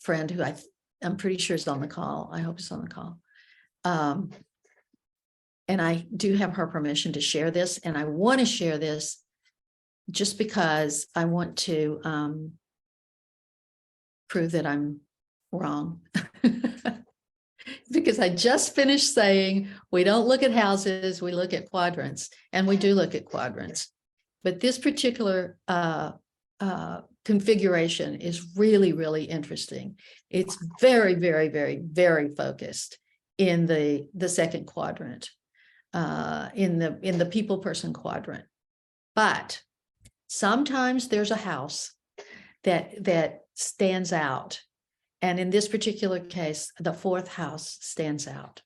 friend who I'm pretty sure is on the call. I hope it's on the call. And I do have her permission to share this, and I want to share this just because I want to prove that I'm wrong. Because I just finished saying we don't look at houses, we look at quadrants, and we do look at quadrants. But this particular configuration is really, really interesting. It's very, very, very, very focused in the second quadrant, in the people person quadrant. But sometimes there's a house that stands out. And in this particular case, the 4th house stands out.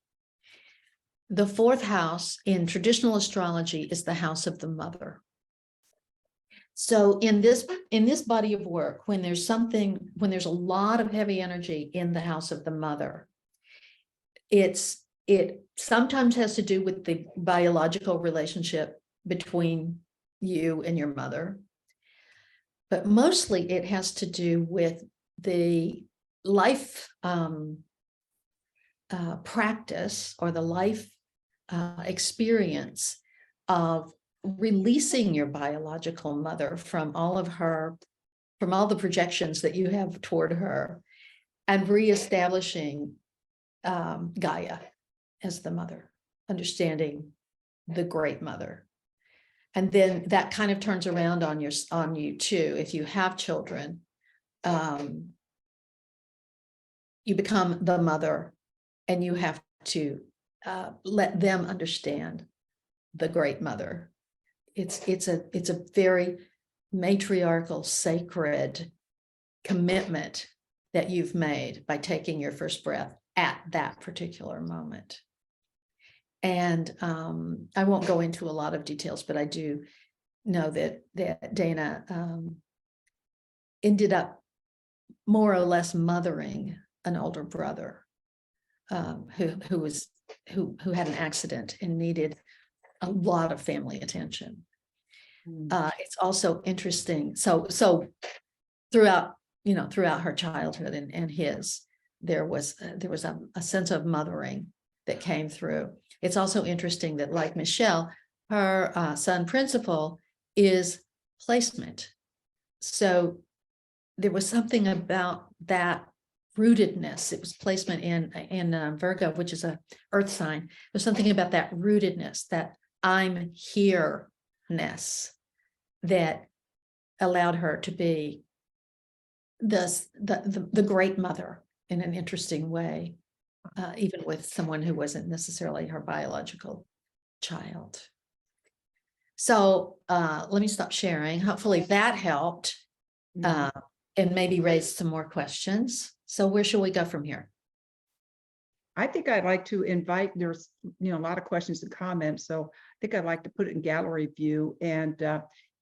The 4th house in traditional astrology is the house of the mother. So in this body of work, when there's a lot of heavy energy in the house of the mother, it sometimes has to do with the biological relationship between you and your mother. But mostly it has to do with the life practice or the life experience of releasing your biological mother from all of her from all the projections that you have toward her, and reestablishing Gaia as the mother, understanding the great mother. And then that kind of turns around on you too. If you have children, you become the mother, and you have to let them understand the great mother. It's a very matriarchal, sacred commitment that you've made by taking your first breath at that particular moment. And I won't go into a lot of details, but I do know that Dana ended up more or less mothering an older brother who had an accident and needed a lot of family attention. It's also interesting. So throughout her childhood and his, there was a sense of mothering that came through. It's also interesting that, like Michele, her son principal is placement. So there was something about that rootedness. It was placement in Virgo, which is a earth sign. There's something about that rootedness, that I'm here-ness, that allowed her to be the great mother in an interesting way, even with someone who wasn't necessarily her biological child. So let me stop sharing. Hopefully that helped, and maybe raised some more questions. So where should we go from here?
I think I'd like to invite, there's a lot of questions and comments, so I think I'd like to put it in gallery view. And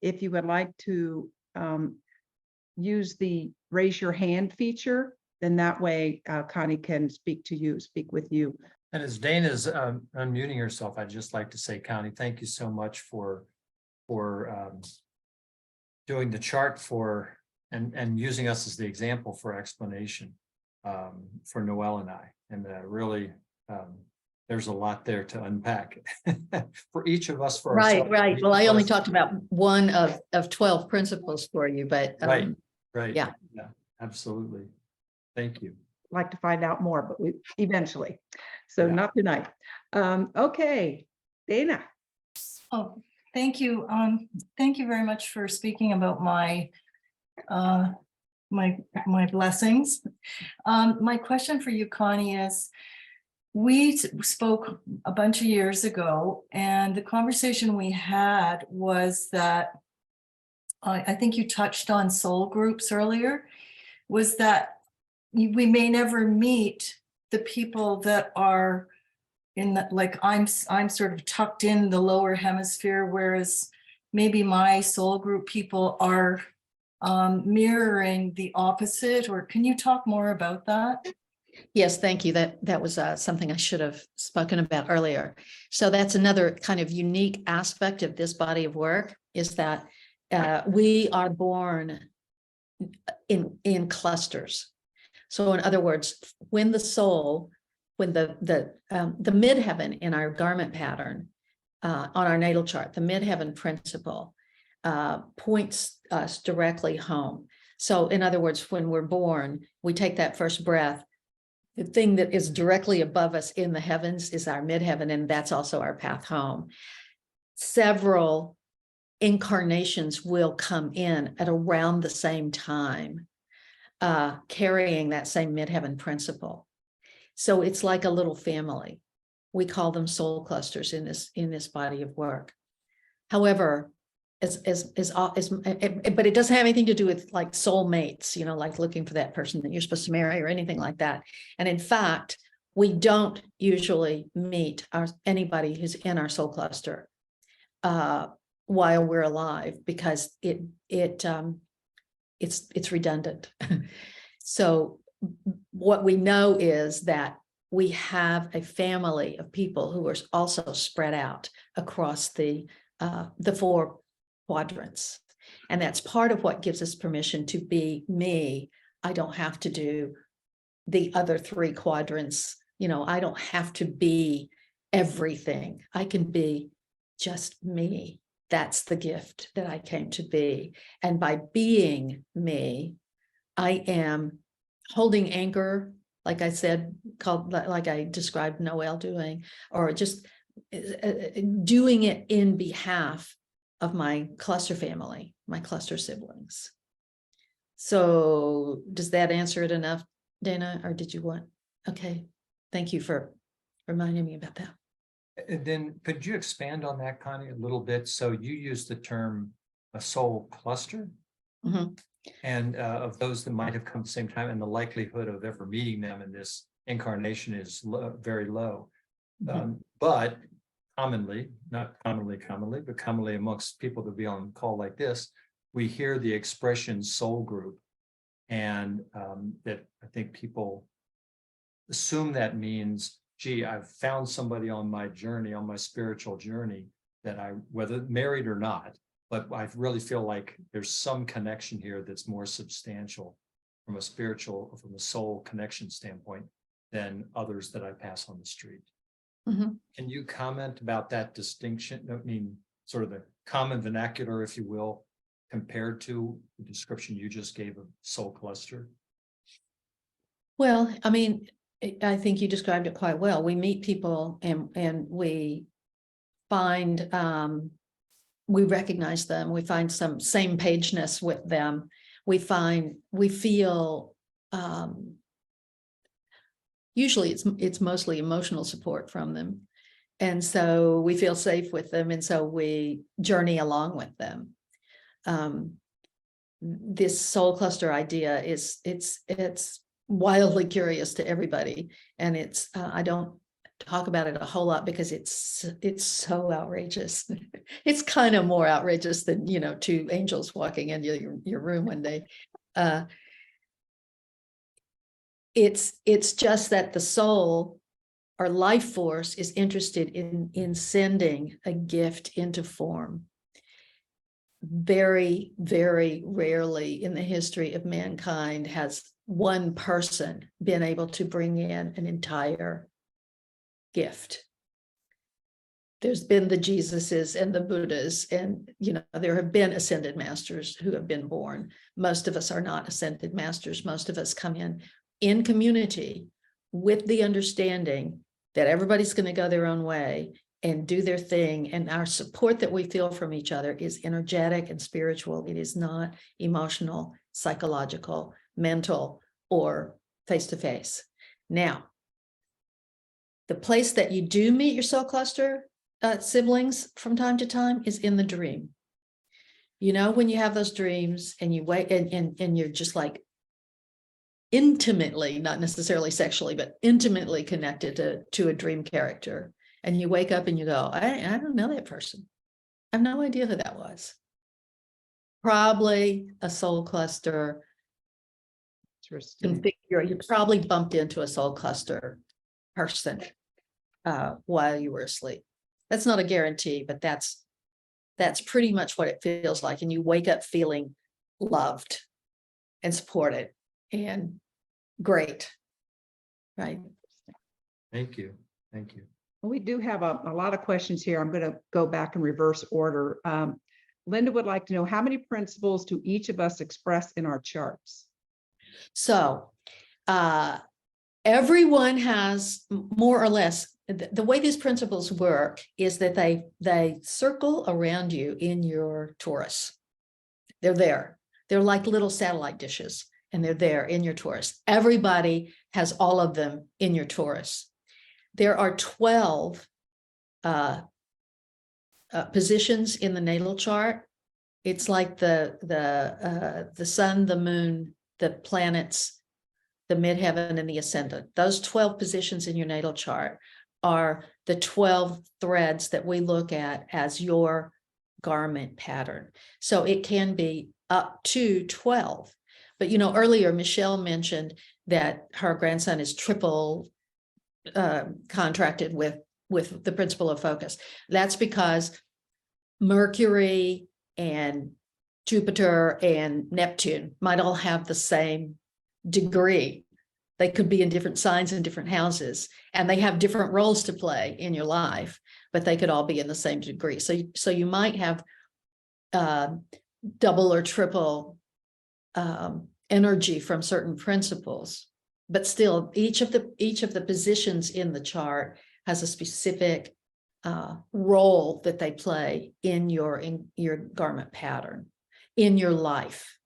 if you would like to use the raise your hand feature, then that way Connie can speak with you.
And as Dana's unmuting herself, I'd just like to say, Connie, thank you so much for doing the chart and using us as the example for explanation for Noelle and I. And really, there's a lot there to unpack for each of us. For
Right.
ourselves.
Well, I only talked about one of 12 principles for you, but
right.
Yeah,
absolutely. Thank you.
Like to find out more, but we eventually. So
Yeah.
not tonight. Okay, Dana.
Oh, thank you. Thank you very much for speaking about my blessings. My question for you, Connie, is we spoke a bunch of years ago, and the conversation we had was that I think you touched on soul groups earlier, was that we may never meet the people that are in the, like I'm sort of tucked in the lower hemisphere, whereas maybe my soul group people are mirroring the opposite. Or can you talk more about that?
yes, thank you. That was something I should have spoken about earlier. So that's another kind of unique aspect of this body of work, is that we are born in clusters. So in other words, when the soul, when the midheaven in our garment pattern on our natal chart, the midheaven principle points us directly home. So in other words, when we're born, we take that first breath. The thing that is directly above us in the heavens is our midheaven, and that's also our path home. Several incarnations will come in at around the same time, carrying that same midheaven principle. So it's like a little family. We call them soul clusters in this body of work. However, but it doesn't have anything to do with like soulmates, like looking for that person that you're supposed to marry or anything like that. And in fact, we don't usually meet anybody who's in our soul cluster while we're alive, because it's redundant. So what we know is that we have a family of people who are also spread out across the 4 quadrants. And that's part of what gives us permission to be me. I don't have to do the other 3 quadrants. I don't have to be everything. I can be just me. That's the gift that I came to be. And by being me, I am holding anchor, like I said, like I described Noel doing, or just doing it in behalf of my cluster family, my cluster siblings. So does that answer it enough, Dana, or did you want? Okay, thank you for reminding me about that.
And then could you expand on that, Connie, a little bit? So you used the term a soul cluster.
Mhm.
And of those that might have come at the same time, and the likelihood of ever meeting them in this incarnation is very low. But commonly, not commonly, but commonly amongst people that be on call like this, we hear the expression soul group. And that I think people assume that means, gee, I've found somebody on my journey, on my spiritual journey, that I, whether married or not, but I really feel like there's some connection here that's more substantial from a spiritual, from a soul connection standpoint than others that I pass on the street.
Mhm.
Can you comment about that distinction? I mean, sort of the common vernacular, if you will, compared to the description you just gave of soul cluster?
Well, I mean, I think you described it quite well. We meet people and we find, we recognize them. We find some same pageness with them. We feel, usually it's mostly emotional support from them. And so we feel safe with them. And so we journey along with them. This soul cluster idea is, it's wildly curious to everybody. And it's, I don't talk about it a whole lot because it's so outrageous. It's kind of more outrageous than, two angels walking into your room one day. It's just that the soul or life force is interested in sending a gift into form. Very, very rarely in the history of mankind has one person been able to bring in an entire gift. There's been the Jesuses and the Buddhas, and there have been ascended masters who have been born. Most of us are not ascended masters. Most of us come in community with the understanding that everybody's going to go their own way and do their thing. And our support that we feel from each other is energetic and spiritual. It is not emotional, psychological, mental, or face-to-face. Now, the place that you do meet your soul cluster siblings from time to time is in the dream. When you have those dreams and you wake and you're just like intimately, not necessarily sexually, but intimately connected to a dream character. And you wake up and you go, I don't know that person. I have no idea who that was. Probably a soul cluster. You probably bumped into a soul cluster person while you were asleep. That's not a guarantee, but that's pretty much what it feels like. And you wake up feeling loved and supported and great. Right.
Thank you. Thank you.
We do have a lot of questions here. I'm going to go back in reverse order. Linda would like to know, how many principles do each of us express in our charts?
So everyone has more or less, the way these principles work is that they circle around you in your torus. They're there. They're like little satellite dishes, and they're there in your torus. Everybody has all of them in your torus. There are 12 positions in the natal chart. It's like the sun, the moon, the planets, the midheaven, and the ascendant. Those 12 positions in your natal chart are the 12 threads that we look at as your garment pattern. So it can be up to 12. But earlier Michele mentioned that her grandson is triple contracted with the principle of focus. That's because Mercury and Jupiter and Neptune might all have the same degree They could be in different signs and different houses, and they have different roles to play in your life, but they could all be in the same degree. So you might have double or triple energy from certain principles, but still each of the positions in the chart has a specific role that they play in your garment pattern, in your life.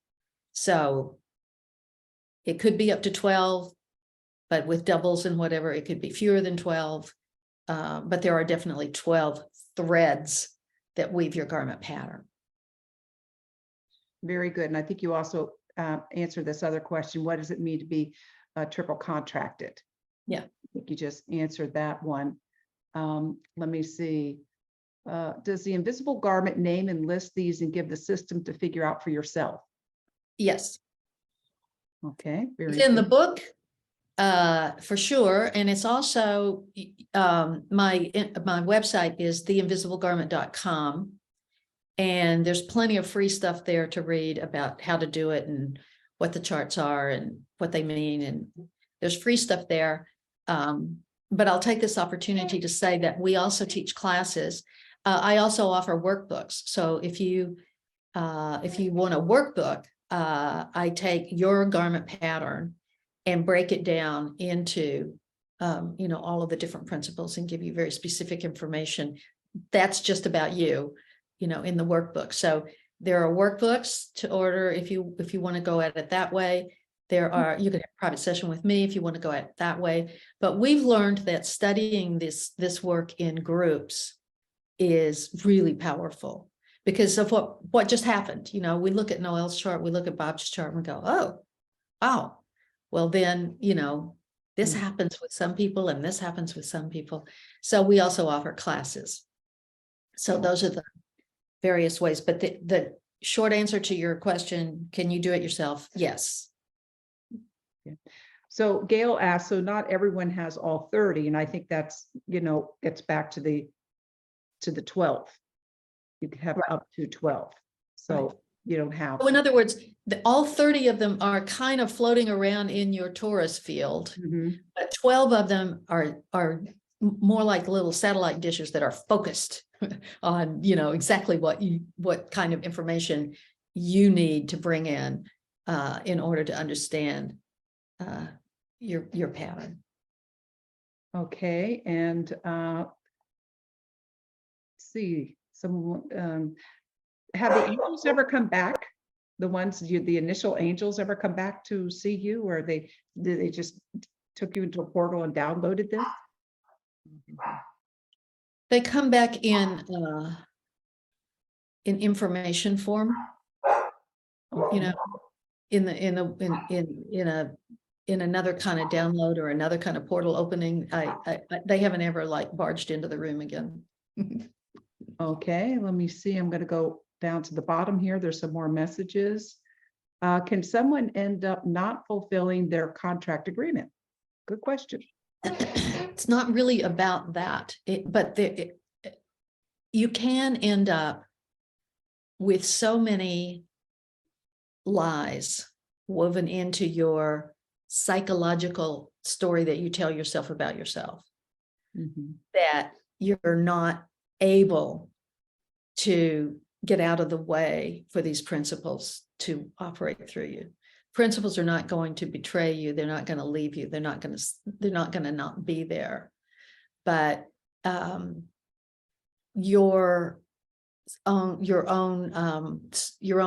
So it could be up to 12, but with doubles and whatever, it could be fewer than 12. But there are definitely 12 threads that weave your garment pattern.
Very good. And I think you also answered this other question. What does it mean to be triple contracted?
Yeah.
I think you just answered that one. Let me see. Does the invisible garment name and list these and give the system to figure out for yourself?
Yes.
Okay. Very
It's in the
good.
book, for sure. And it's also, my website is theinvisiblegarment.com. And there's plenty of free stuff there to read about how to do it and what the charts are and what they mean. And there's free stuff there. But I'll take this opportunity to say that we also teach classes. I also offer workbooks. So if you want a workbook, I take your garment pattern and break it down into, all of the different principles and give you very specific information. That's just about you, in the workbook. So there are workbooks to order if you want to go at it that way. You can have a private session with me if you want to go at it that way. But we've learned that studying this work in groups is really powerful because of what just happened. We look at Noelle's chart, we look at Bob's chart, and we go, oh, wow. Well, then, this happens with some people and this happens with some people. So we also offer classes. So those are the various ways. But the short answer to your question, can you do it yourself? Yes.
So Gail asked, so not everyone has all 30. And I think that's, gets back to the 12. You could have
Right.
up to 12. So
Right.
you don't have.
So in other words, all 30 of them are kind of floating around in your Taurus field,
Mhm.
but 12 of them are more like little satellite dishes that are focused on, exactly what kind of information you need to bring in order to understand your pattern.
Okay. And see, some have the angels ever come back? The ones the initial angels ever come back to see you, or did they just took you into a portal and downloaded this?
They come back in information form, in another kind of download or another kind of portal opening. They haven't ever barged into the room again.
Okay, let me see. I'm going to go down to the bottom here. There's some more messages. Can someone end up not fulfilling their contract agreement? Good question.
It's not really about that, but you can end up with so many lies woven into your psychological story that you tell yourself about yourself, that you're not able to get out of the way for these principles to operate through you. Principles are not going to betray you. They're not going to leave you. They're not going to not be there. But your own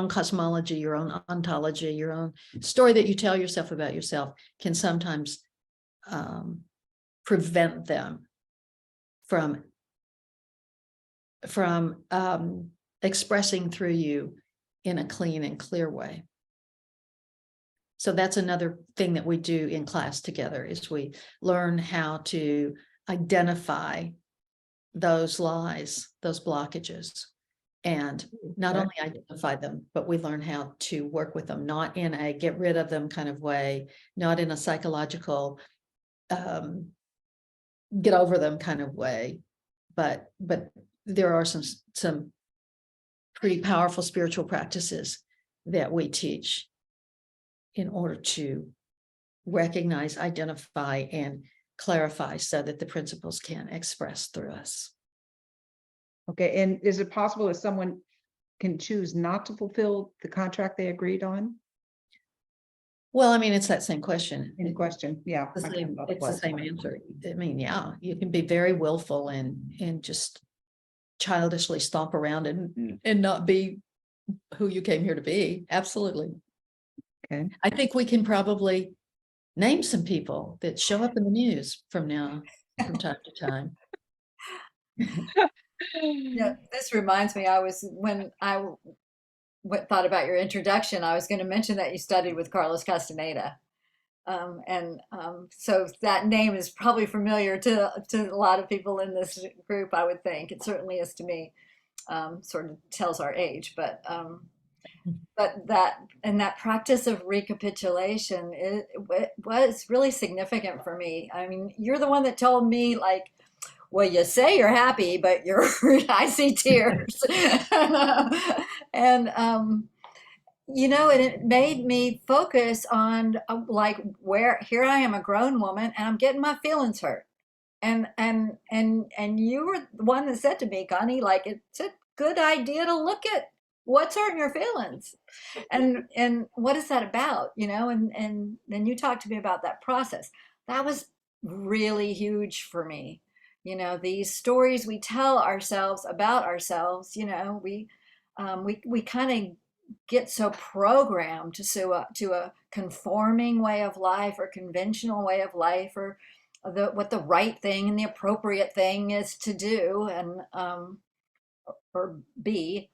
cosmology, your own ontology, your own story that you tell yourself about yourself can sometimes prevent them from expressing through you in a clean and clear way. So that's another thing that we do in class together, is we learn how to identify those lies, those blockages, and not only identify them, but we learn how to work with them, not in a get rid of them kind of way, not in a psychological get over them kind of way, but there are some pretty powerful spiritual practices that we teach in order to recognize, identify, and clarify so that the principles can express through us.
Okay, and is it possible that someone can choose not to fulfill the contract they agreed on?
Well, I mean, it's that same question.
In question, yeah.
The
I
same,
thought it
it's the
was.
same answer. I mean, yeah, you can be very willful and just childishly stomp around and not be who you came here to be. Absolutely.
Okay.
I think we can probably name some people that show up in the news from time to time.
Yeah, this reminds me, when I thought about your introduction, I was going to mention that you studied with Carlos Castaneda. So that name is probably familiar to a lot of people in this group, I would think. It certainly is to me. Sort of tells our age, but that practice of recapitulation it was really significant for me. I mean, you're the one that told me, like, well, you say you're happy, but you're I see tears. and and it made me focus on like, where here I am, a grown woman, and I'm getting my feelings hurt. And you were the one that said to me, Connie, like, it's a good idea to look at what's hurting your feelings, and what is that about, and then you talked to me about that process. That was really huge for me. These stories we tell ourselves about ourselves, we kind of get so programmed to a conforming way of life, or conventional way of life, or what the right thing and the appropriate thing is to do, and or be,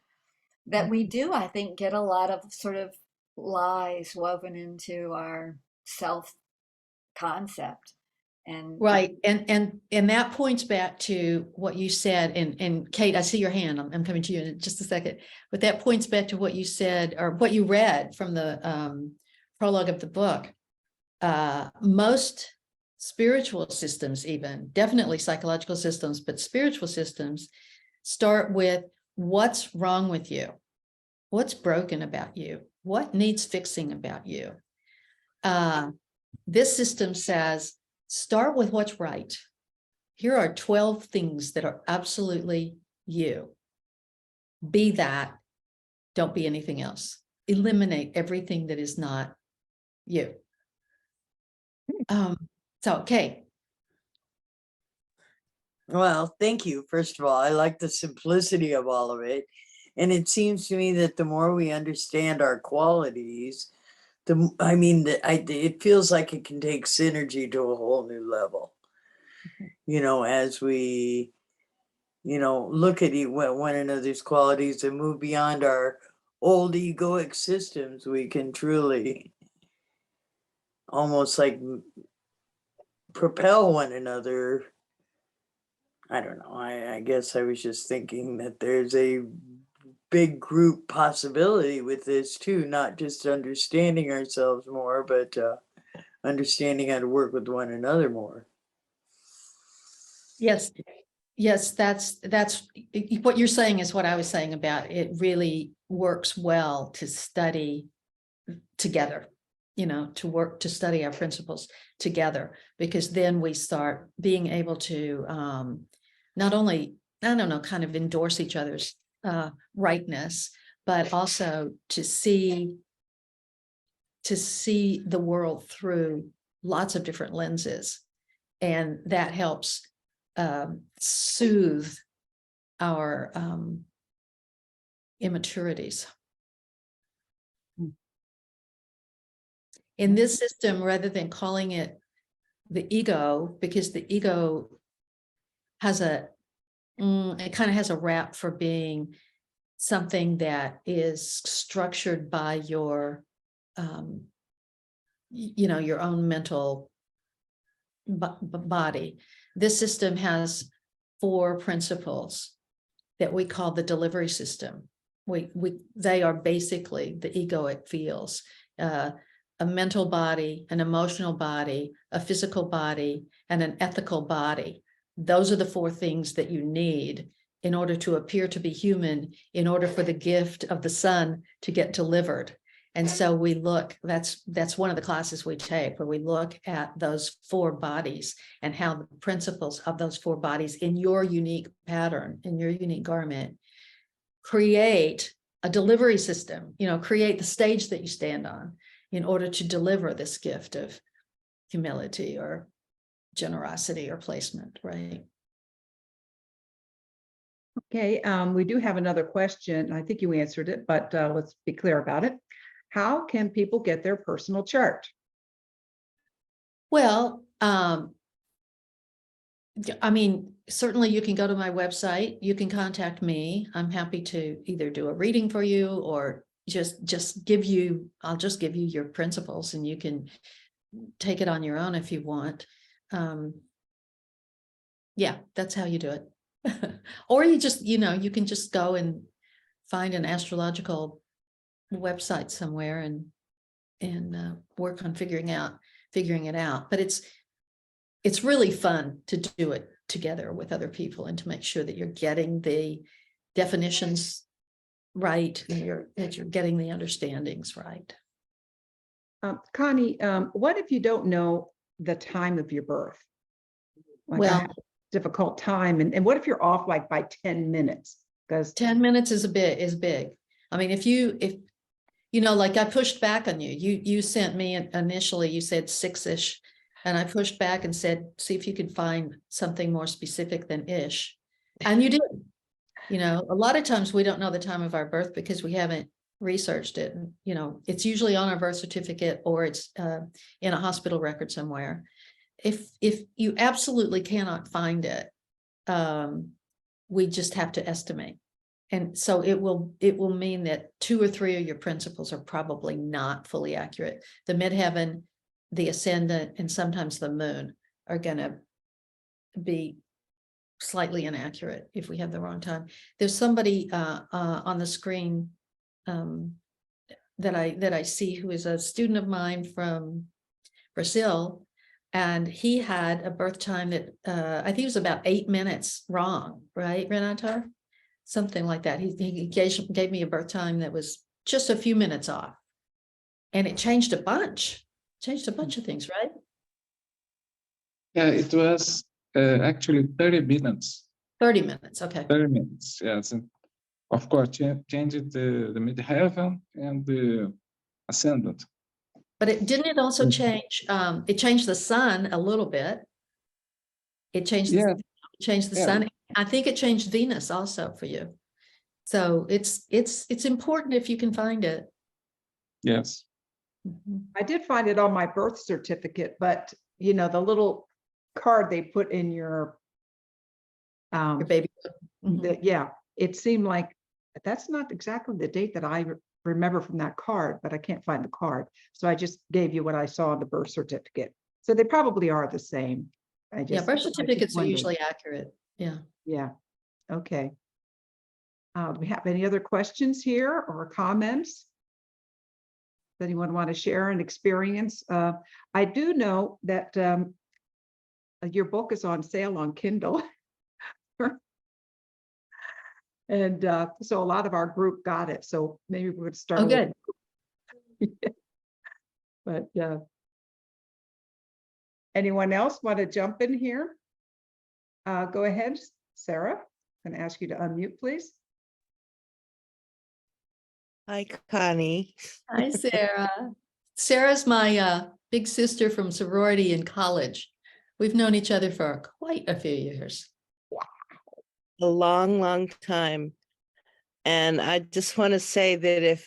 that we do, I think, get a lot of sort of lies woven into our self concept. And
Right. And that points back to what you said. And Kate, I see your hand. I'm coming to you in just a second. But that points back to what you said, or what you read from the prologue of the book. Most spiritual systems, even definitely psychological systems, but spiritual systems start with what's wrong with you, what's broken about you, what needs fixing about you. This system says, start with what's right. Here are 12 things that are absolutely you. Be that, don't be anything else. Eliminate everything that is not you. So, Kate.
Well, thank you. First of all, I like the simplicity of all of it. And it seems to me that the more we understand our qualities, it feels like it can take synergy to a whole new level. As we, look at one another's qualities and move beyond our old egoic systems, we can truly almost like propel one another. I don't know. I guess I was just thinking that there's a big group possibility with this too, not just understanding ourselves more, but understanding how to work with one another more.
Yes, that's what you're saying is what I was saying about it. Really works well to study together, to study our principles together, because then we start being able to not only, I don't know, kind of endorse each other's rightness, but also to see the world through lots of different lenses. And that helps soothe our immaturities. In this system, rather than calling it the ego, because the ego has it kind of has a rap for being something that is structured by your your own mental body. This system has 4 principles that we call the delivery system. They are basically the egoic fields, a mental body, an emotional body, a physical body, and an ethical body. Those are the 4 things that you need in order to appear to be human, in order for the gift of the sun to get delivered. And so we look, that's one of the classes we take, where we look at those 4 bodies and how the principles of those 4 bodies in your unique pattern, in your unique garment, create a delivery system, create the stage that you stand on in order to deliver this gift of humility or generosity or placement, right?
Okay, we do have another question. I think you answered it, but let's be clear about it. How can people get their personal chart?
Well, I mean, certainly you can go to my website, you can contact me. I'm happy to either do a reading for you or just give you, I'll just give you your principles and you can take it on your own if you want. Yeah, that's how you do it. Or you just, you can just go and find an astrological website somewhere and work on figuring it out. But it's really fun to do it together with other people and to make sure that you're getting the definitions right and that you're getting the understandings right.
Connie, what if you don't know the time of your birth? Like I
Well,
have a difficult time, and what if you're off like by 10 minutes? Because
10 minutes is big. I mean, if like I pushed back on you. You sent me initially, you said 6-ish, and I pushed back and said, see if you could find something more specific than ish. And you did. A lot of times we don't know the time of our birth because we haven't researched it. It's usually on our birth certificate or it's in a hospital record somewhere. If you absolutely cannot find it, we just have to estimate. And so it will mean that 2 or 3 of your principles are probably not fully accurate. The midheaven, the ascendant, and sometimes the moon are going to be slightly inaccurate if we have the wrong time. There's somebody on the screen that I see who is a student of mine from Brazil, and he had a birth time that I think it was about 8 minutes wrong, right, Renato? Something like that. He gave me a birth time that was just a few minutes off, and it changed a bunch of things, right?
Yeah, it was actually 30 minutes.
30 minutes, okay.
30 minutes, yes. And of course, changed the midheaven and the ascendant.
But it also change, it changed the sun a little bit. It changed,
Yeah.
Changed the
Yeah.
sun. I think it changed Venus also for you. So it's important if you can find it.
Yes.
Mhm.
I did find it on my birth certificate, but the little card they put in your
Your baby. Mhm.
yeah, it seemed like that's not exactly the date that I remember from that card, but I can't find the card. So I just gave you what I saw on the birth certificate. So they probably are the same.
Yeah, birth
just
certificates are
wondered.
usually accurate. Yeah.
Yeah, okay. Do we have any other questions here or comments? Does anyone want to share an experience? I do know that your book is on sale on Kindle. And so a lot of our group got it. So maybe we would start.
Oh, good.
But anyone else want to jump in here? Go ahead, Sarah. I'm going to ask you to unmute, please.
Hi, Connie.
Hi, Sarah. Sarah's my big sister from sorority in college. We've known each other for quite a few years.
A long, long time. And I just want to say that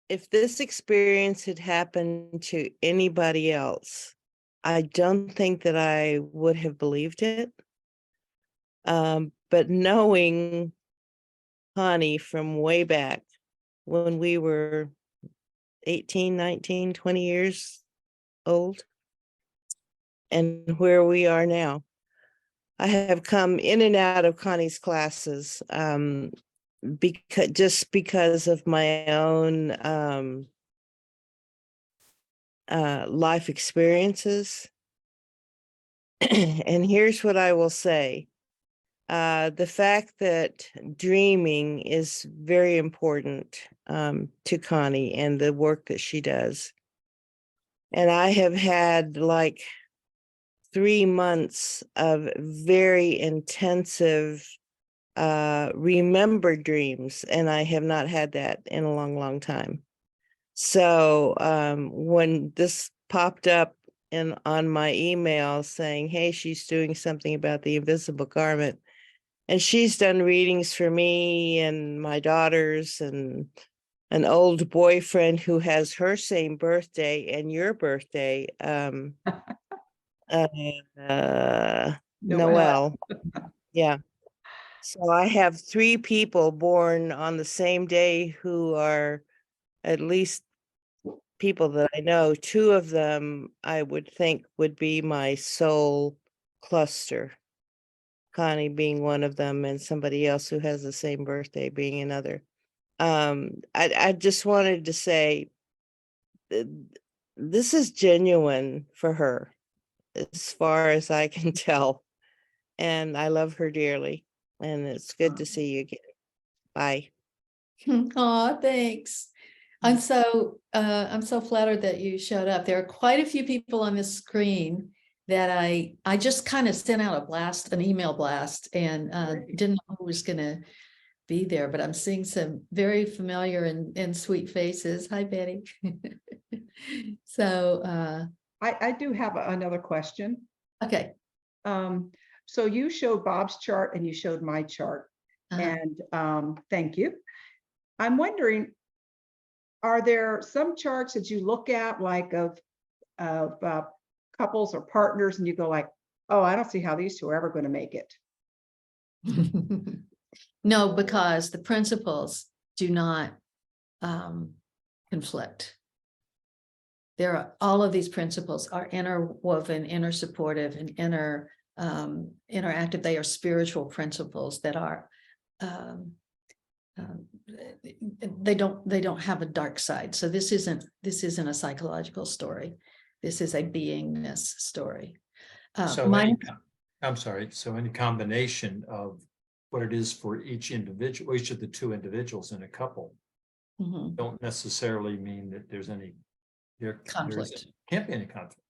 if this experience had happened to anybody else, I don't think that I would have believed it. But knowing Connie from way back when we were 18, 19, 20 years old, and where we are now, I have come in and out of Connie's classes because of my own life experiences. And here's what I will say. the fact that dreaming is very important to Connie and the work that she does. And I have had like 3 months of very intensive remembered dreams, and I have not had that in a long, long time. So when this popped up on my email saying, hey, she's doing something about the invisible garment, and she's done readings for me and my daughters and an old boyfriend who has her same birthday and your birthday, Noel. Yeah. So I have 3 people born on the same day who are at least people that I know. 2 of them I would think would be my soul cluster. Connie being one of them, and somebody else who has the same birthday being another. I just wanted to say this is genuine for her, as far as I can tell. And I love her dearly. And it's good to see you again. Bye.
Oh, thanks. I'm so flattered that you showed up. There are quite a few people on this screen that I just kind of sent out a blast, an email blast, and didn't know who was gonna be there, but I'm seeing some very familiar and sweet faces. Hi, Betty. So
I do have another question.
okay.
So you showed Bob's chart and you showed my chart,
Uh-huh.
and thank you. I'm wondering, are there some charts that you look at, like of couples or partners, and you go like, oh, I don't see how these two are ever going to make it?
No, because the principles do not conflict. There are all of these principles are interwoven, inner supportive, and inner interactive. They are spiritual principles that are they don't have a dark side. So this isn't a psychological story. This is a beingness story.
So I'm sorry, so any combination of what it is for each individual, each of the 2 individuals in a couple,
Mhm.
don't necessarily mean that there's any
Conflict.
Can't be any conflict.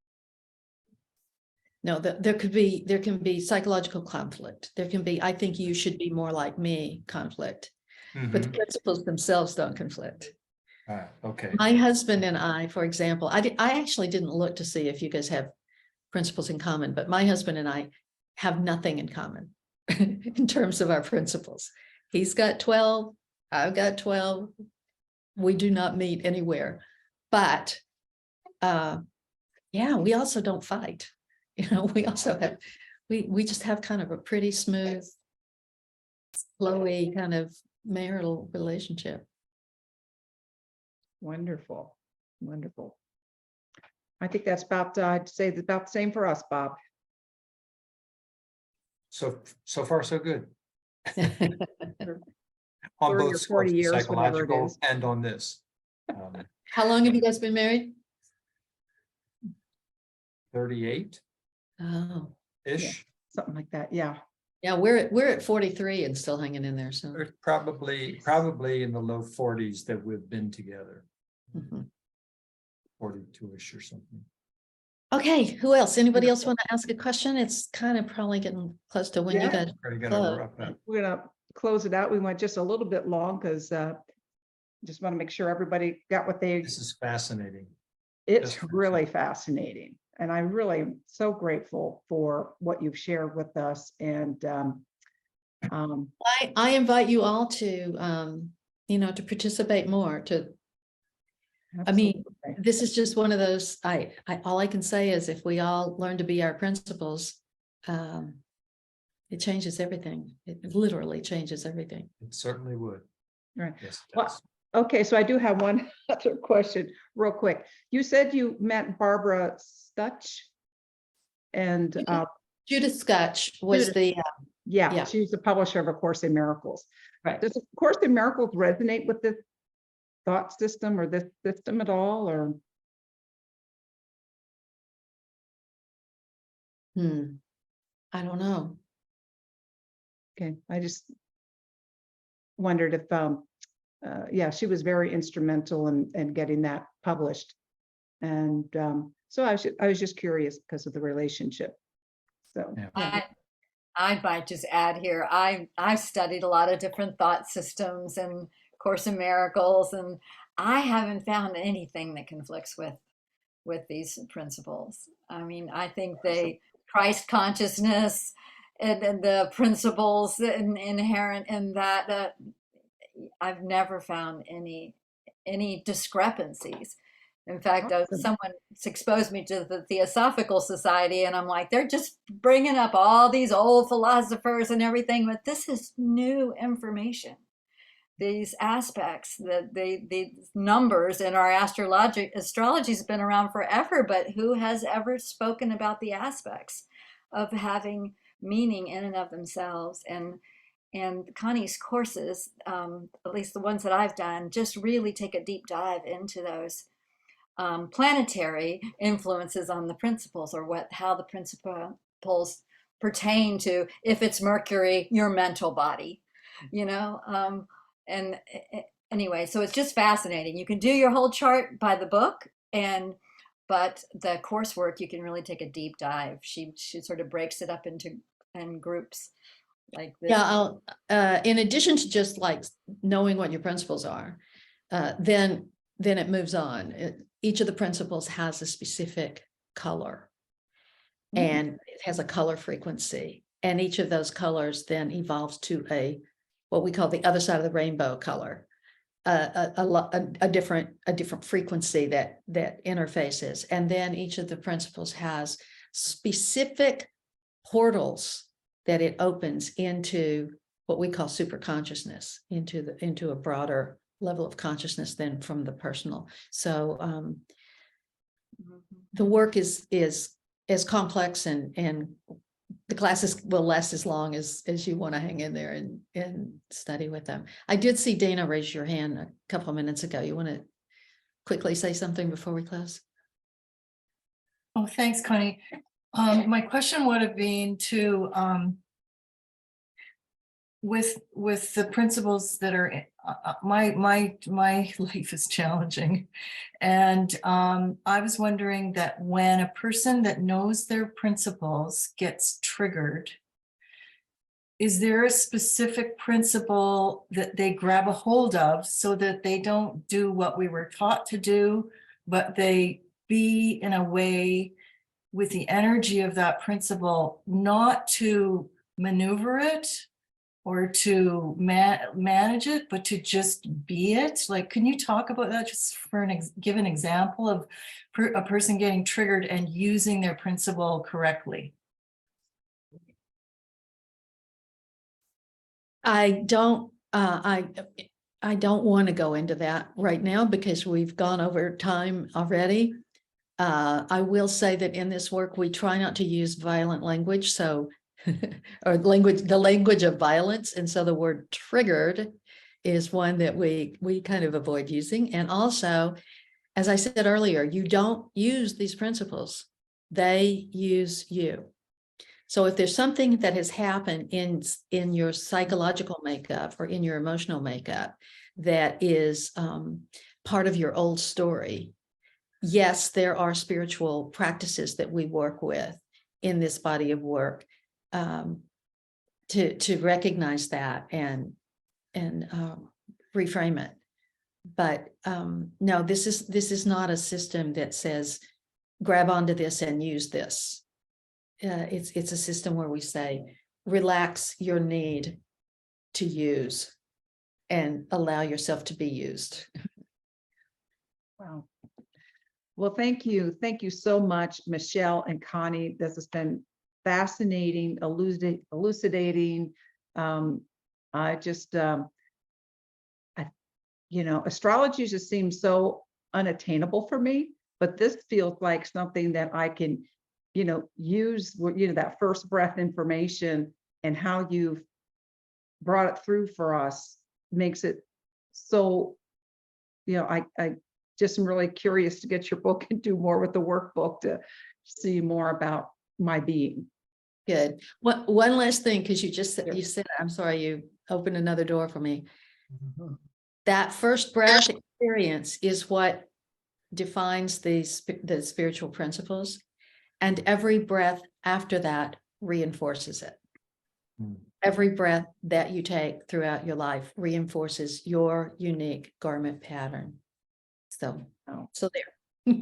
No, there can be psychological conflict. There can be, I think you should be more like me conflict, but the
Mhm.
principles themselves don't conflict.
All right, okay.
My husband and I, for example, I actually didn't look to see if you guys have principles in common, but my husband and I have nothing in common in terms of our principles. He's got 12, I've got 12. We do not meet anywhere, but yeah, we also don't fight. You know, we also have, we just have kind of a pretty smooth, flowy kind of marital relationship.
Wonderful, wonderful. I think that's about, I'd say it's about the same for us, Bob.
So far, so good.
For
On
30
both
or 40
scores, the
years, whatever it
psychological
is.
and on this.
How long have you guys been married?
38-ish.
Oh,
Something like that, yeah.
yeah, we're at 43 and still hanging in there, so.
There's probably in the low 40s that we've been together,
Mhm.
42-ish or something.
Okay, who else? Anybody else want to ask a question? It's kind of probably getting close to when you
Yeah.
guys
Pretty gonna
close.
wrap up.
We're gonna close it out. We went just a little bit long because just want to make sure everybody got what they,
This is fascinating.
it's
just
really fascinating. And I'm really so grateful for what you've shared with us. And
I invite you all to, to participate more, I mean,
absolutely.
this is just one of those, all I can say is if we all learn to be our principles, it changes everything. It literally changes everything.
It certainly would.
Right.
Yes, it
Well,
does.
okay, so I do have one other question real quick. You said you met Barbara Stutch and
Judith Scotch was
Judith.
the,
yeah,
yeah.
she's the publisher of A Course in Miracles.
right.
Does A Course in Miracles resonate with this thought system or this system at all, or?
I don't know.
Okay, I just wondered if, yeah, she was very instrumental in getting that published. And so I was just curious because of the relationship. So,
Yeah.
I might just add here, I've studied a lot of different thought systems and Course in Miracles, and I haven't found anything that conflicts with these principles. I mean, I think they Christ consciousness and the principles inherent in that, I've never found any discrepancies. In fact,
awesome.
someone exposed me to the Theosophical Society, and I'm like, they're just bringing up all these old philosophers and everything, but this is new information. These aspects, the numbers in our astrology has been around forever, but who has ever spoken about the aspects of having meaning in and of themselves? And Connie's courses, at least the ones that I've done, just really take a deep dive into those planetary influences on the principles, or how the principles pertain to, if it's Mercury, your mental body, you know. And anyway, so it's just fascinating. You can do your whole chart by the book, but the coursework, you can really take a deep dive. She sort of breaks it up into groups like this.
Yeah, I'll, in addition to just like knowing what your principles are, then it moves on. Each of the principles has a specific color, and it has a color frequency, and each of those colors then evolves to what we call the other side of the rainbow color, a different frequency that interfaces, and then each of the principles has specific portals that it opens into what we call super consciousness, into a broader level of consciousness than from the personal. So the work is as complex, and the classes will last as long as you want to hang in there and study with them. I did see Dana raise your hand a couple of minutes ago. You want to quickly say something before we close?
Oh, thanks, Connie. My question would have been to, with the principles that are, my life is challenging. And I was wondering that when a person that knows their principles gets triggered, is there a specific principle that they grab a hold of so that they don't do what we were taught to do, but they be in a way with the energy of that principle, not to maneuver it or to manage it, but to just be it? Like, can you talk about that just for give an example of a person getting triggered and using their principle correctly?
I don't want to go into that right now because we've gone over time already. I will say that in this work, we try not to use violent language, so or the language of violence. And so the word triggered is one that we kind of avoid using. And also, as I said earlier, you don't use these principles, they use you. So if there's something that has happened in your psychological makeup or in your emotional makeup that is part of your old story, yes, there are spiritual practices that we work with in this body of work to recognize that and reframe it. But no, this is not a system that says grab onto this and use this. It's a system where we say relax your need to use and allow yourself to be used.
Wow. Well, thank you. Thank you so much, Michele and Connie. This has been fascinating, elucidating. I just, astrology just seems so unattainable for me, but this feels like something that I can, use, that first breath information and how you've brought it through for us makes it so, I just am really curious to get your book and do more with the workbook to see more about my being.
Good. One last thing, because you just said,
Sure.
you said, I'm sorry, you opened another door for me. That first breath experience is what defines the spiritual principles. And every breath after that reinforces it.
Hmm.
Every breath that you take throughout your life reinforces your unique garment pattern. So,
Oh.
so there.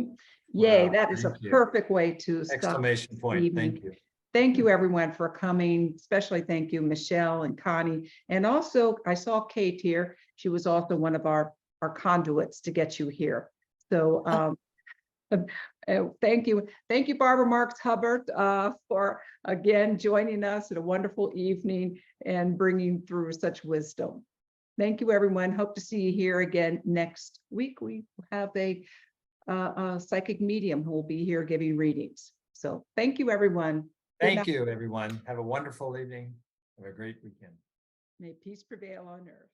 Yay,
Wow,
that is a
thank you.
perfect way to stop.
Exclamation point. Thank
evening.
you.
Thank you, everyone, for coming. Especially thank you, Michelle and Connie. And also, I saw Kate here. She was also one of our conduits to get you here. So thank you. Thank you, Barbara Marks Hubbard, for again joining us in a wonderful evening and bringing through such wisdom. Thank you, everyone. Hope to see you here again next week. We have a psychic medium who will be here giving readings. So thank you, everyone. Good
Thank
night.
you, everyone. Have a wonderful evening. Have a great weekend.
May peace prevail on earth.